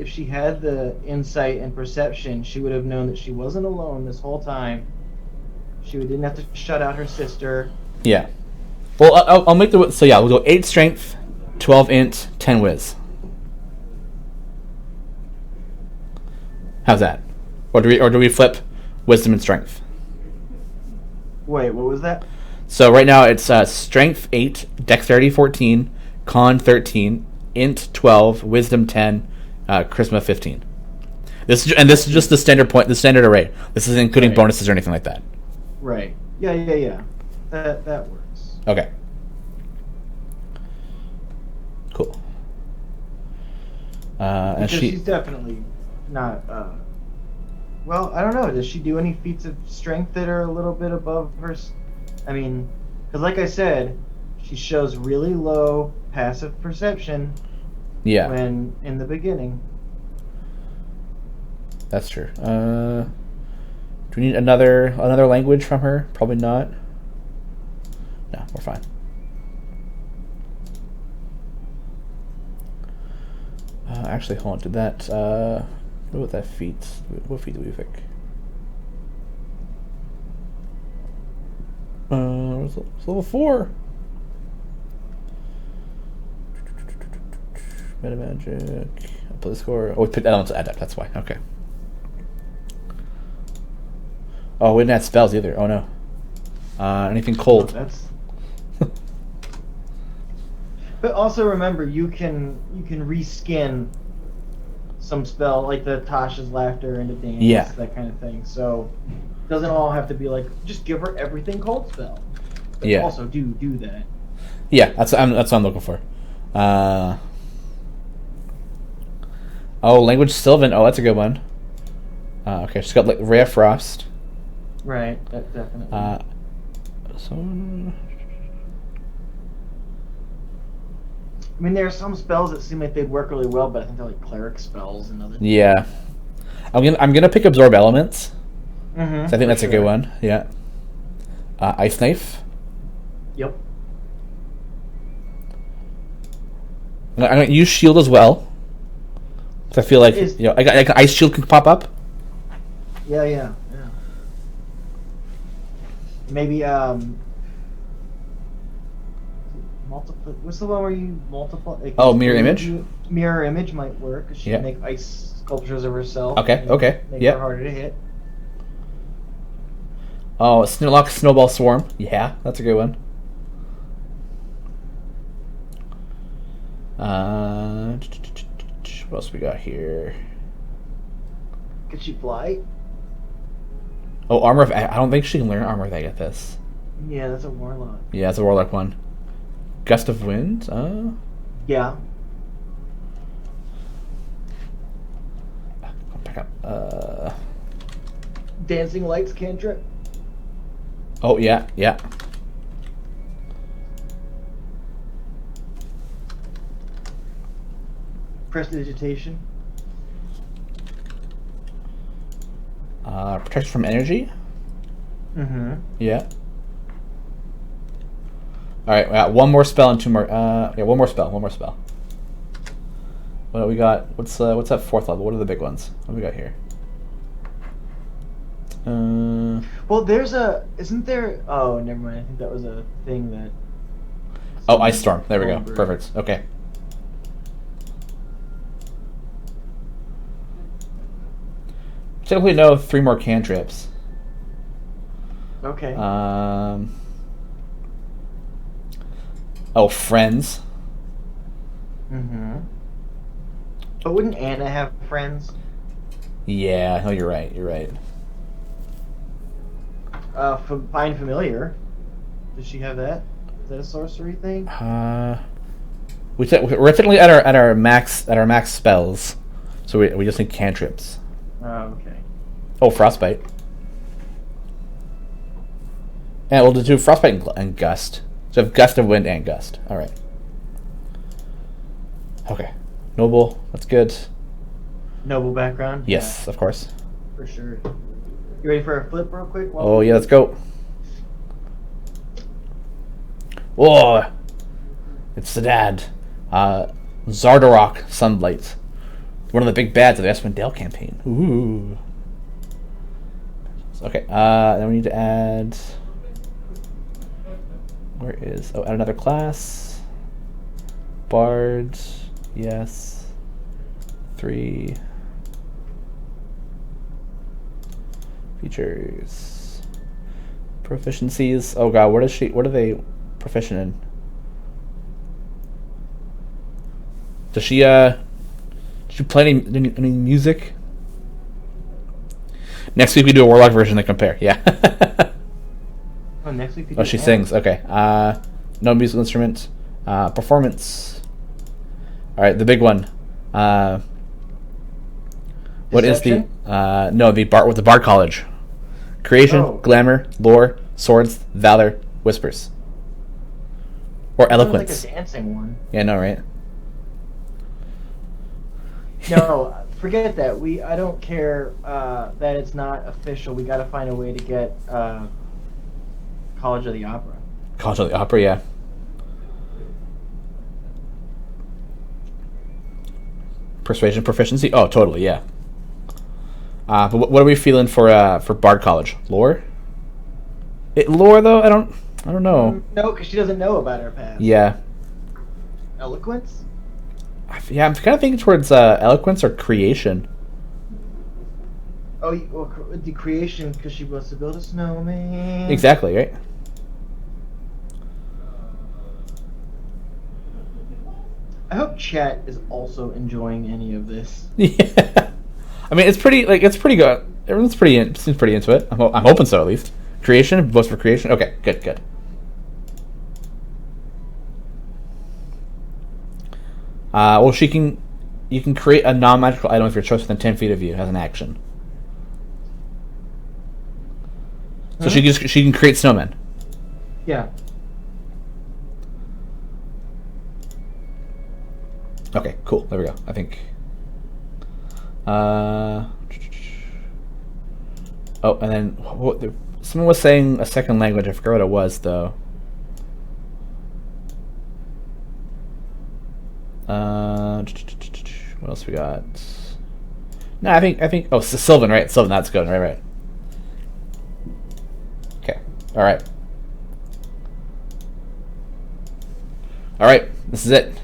she had the insight and perception, she would have known that she wasn't alone this whole time. She didn't have to shut out her sister. Yeah. Well, I'll make we'll go 8 strength, 12 int, 10 whiz. How's that? Or do we flip wisdom and strength? Wait, what was that? So right now it's strength 8, dexterity 14, con 13, int 12, wisdom 10, charisma 15. This is just the standard array. This isn't including bonuses or anything like that. Right. Yeah. That works. Okay. Cool. And she's definitely not. Well, I don't know. Does she do any feats of strength that are a little bit above her? I mean, because like I said, she shows really low passive perception. Yeah. When in the beginning. That's true. Do we need another language from her? Probably not. No, we're fine. Actually, hold on. Did that? What about that feat? What feat do we pick? It's level 4. Meta magic. Play the score. Oh, we picked elements adept. That's why. Okay. Oh, we didn't add spells either. Oh no. Anything cold? Oh, that's. But also remember, you can reskin some spell like the Tasha's laughter into dance, that kind of thing. So it doesn't all have to be like just give her everything cold spell. But also do that. Yeah, that's what I'm looking for. Language Sylvan. Oh, that's a good one. Okay, she's got like Ray of Frost. Right, that definitely. I mean, there are some spells that seem like they'd work really well, but I think they're like cleric spells and other. Yeah, I'm gonna pick Absorb Elements. Mm-hmm, So I think that's a good one. Yeah. Ice Knife. Yep. I'm gonna use Shield as well. So I feel like I got like Ice Shield can pop up. Yeah. Maybe multiple. What's the one where you multiply? Like, Mirror Image. Mirror Image might work. She can make ice sculptures of herself. Okay. Make her harder to hit. Oh, Snowlock Snowball Swarm. Yeah, that's a good one. What else we got here? Could she fly? Oh, Armor of... I don't think she can learn Armor of Agathis. Yeah, that's a Warlock. Yeah, that's a Warlock one. Gust of Wind? Yeah. Back up. Dancing Lights cantrip? Oh, yeah. Prestidigitation? Protection from Energy? Mm-hmm. Yeah. Alright, we got one more spell and two more... one more spell. What do we got? What's that 4th level? What are the big ones? What do we got here? Well, there's a... Isn't there... Oh, never mind. I think that was a thing that... Oh, Ice Storm. There we go. Perfect. Okay. Typically no 3 more cantrips. Okay. Friends. Mm-hmm. But wouldn't Anna have friends? Yeah, no, you're right. Find Familiar. Does she have that? Is that a sorcery thing? We're technically at our max spells, so we just need cantrips. Oh, okay. Oh, Frostbite. And we'll do Frostbite and Gust. So we have Gust of Wind and Gust. All right. Okay. Noble. That's good. Noble background? Yes, yeah. Of course. For sure. You ready for a flip real quick? Oh, yeah, let's go. Whoa. It's the dad. Zardarok Sunblight. One of the big bads of the Espen Dale campaign. Ooh. Okay, then we need to add... Where is... Oh, add another class. Bard. Yes. 3. Features. Proficiencies. Oh god, what are they proficient in? Does she play any music? Next week we do a warlock version to compare. Yeah. Oh, next week we do. Oh, she sings. Okay. No musical instrument. Performance. All right, the big one. What is the the Bard College? Creation, glamour, lore, swords, valor, whispers, or eloquence. Like a dancing one. Yeah, no, right? No, forget that. I don't care that it's not official. We got to find a way to get College of the Opera. College of the Opera, yeah. Persuasion proficiency. Oh, totally, yeah. But what are we feeling for Bard College? Lore? Lore though, I don't know. No, because she doesn't know about her past. Yeah. Eloquence? Yeah, I'm kind of thinking towards eloquence or creation. Oh, well, the creation because she wants to build a snowman. Exactly, right? I hope chat is also enjoying any of this. Yeah. I mean, it's pretty good. Everyone's seems pretty into it. I'm hoping so, at least. Creation, votes for creation. Okay, good. Well, you can create a non-magical item of your choice within 10 feet of you as an action. So she can create snowmen. Yeah. Okay, cool. There we go. I think. Oh, and then someone was saying a second language. I forgot what it was though. What else we got? No, I think. Oh, Sylvan, right? Sylvan, that's good. Right. Okay. All right. This is it.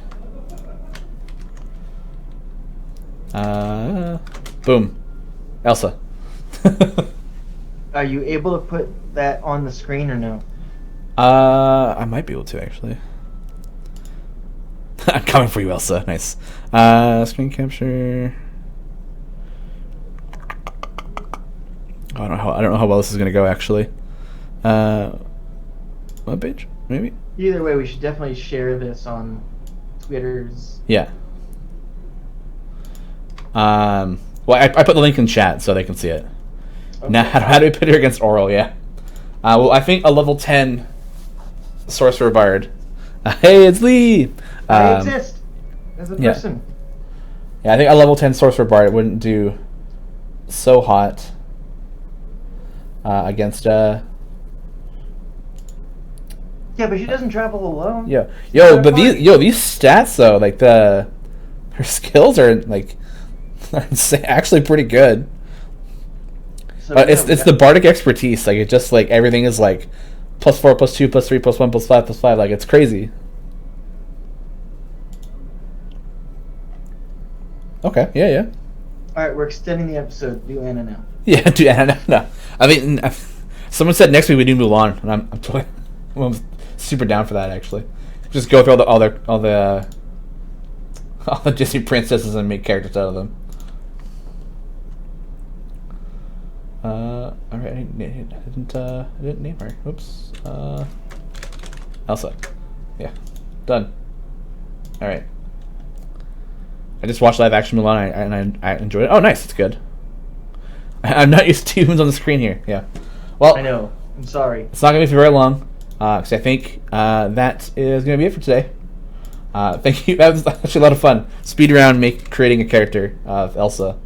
Boom. Elsa. Are you able to put that on the screen or no? I might be able to actually. I'm coming for you, Elsa. Nice. Screen capture. Oh, I don't know how well this is gonna go actually. What page? Maybe. Either way, we should definitely share this on Twitter's. Yeah. Well, I put the link in chat so they can see it. Okay. Now, how do we put her against Oral? Yeah. Well, I think a level 10 Sorcerer Bard. Hey, it's Lee! I exist as a person. Yeah, I think a level 10 Sorcerer Bard wouldn't do so hot against... Yeah, but she doesn't travel alone. Yeah. These stats, though, like, her skills are, like... actually pretty good. So it's the bardic expertise. Like, it just like everything is like +4, +2, +3, +1, +5, +5. Like, it's crazy. Okay. Yeah. All right, we're extending the episode. Do Anna now. Yeah, do Anna now. I mean, someone said next week we do Mulan, and I'm super down for that. Actually, just go through all the Disney princesses and make characters out of them. Alright, I didn't name her. Oops. Elsa. Yeah. Done. Alright. I just watched live action Mulan and I enjoyed it. Oh, nice. It's good. I'm not used to who's on the screen here. Yeah. Well, I know. I'm sorry. It's not going to be for very long. Because I think that is going to be it for today. Thank you. That was actually a lot of fun. Speed around creating a character of Elsa.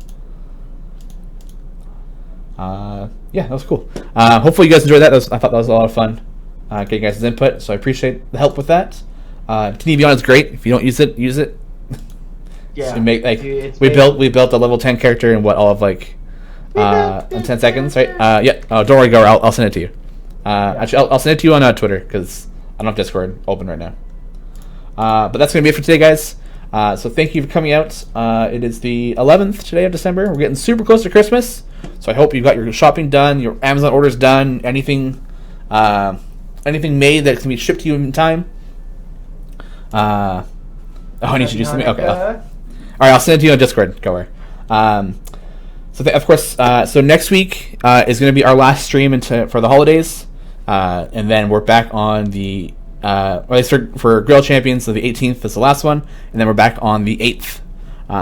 Yeah, that was cool. Hopefully you guys enjoyed that. I thought that was a lot of fun. Getting guys' input, so I appreciate the help with that. Continue Beyond is great. If you don't use it, use it. Yeah. So we built a level 10 character in what, all of like in 10 seconds, right? Yeah. Oh, don't worry, Gar. I'll send it to you. Actually, I'll send it to you on Twitter because I don't have Discord open right now. But that's gonna be it for today, guys. So thank you for coming out. It is the 11th today of December. We're getting super close to Christmas. So I hope you got your shopping done, your Amazon orders done, anything made that can be shipped to you in time. I need to do something. Okay. All right, I'll send it to you on Discord. Go away. Of course, so next week is going to be our last stream for the holidays, and then we're back on the at least for Grill Champions. So the 18th is the last one, and then we're back on the 8th.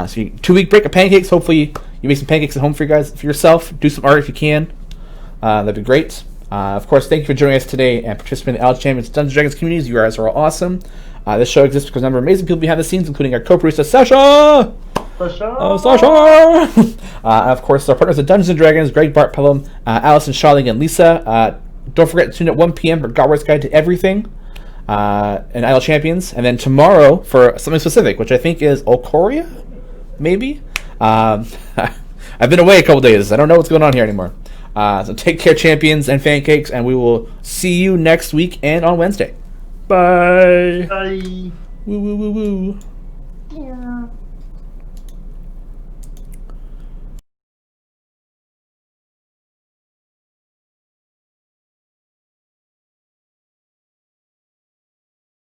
So 2-week break of pancakes. Hopefully, you make some pancakes at home for yourself. Do some art if you can. That'd be great. Of course, thank you for joining us today and participating in the Untitled Champions Dungeons & Dragons communities. You guys are all awesome. This show exists because of a number of amazing people behind the scenes, including our co-producer Sasha. Sasha! Of course, our partners at Dungeons & Dragons, Greg, Bart, Pelham, Allison, Shawn, and Lisa. Don't forget to tune in at 1 p.m. for Godward's Guide to Everything and Untitled Champions. And then tomorrow for something specific, which I think is Okoria, maybe? I've been away a couple days. I don't know what's going on here anymore. So take care, champions and pancakes, and we will see you next week and on Wednesday. Bye! Bye! Woo, woo, woo, woo. Yeah.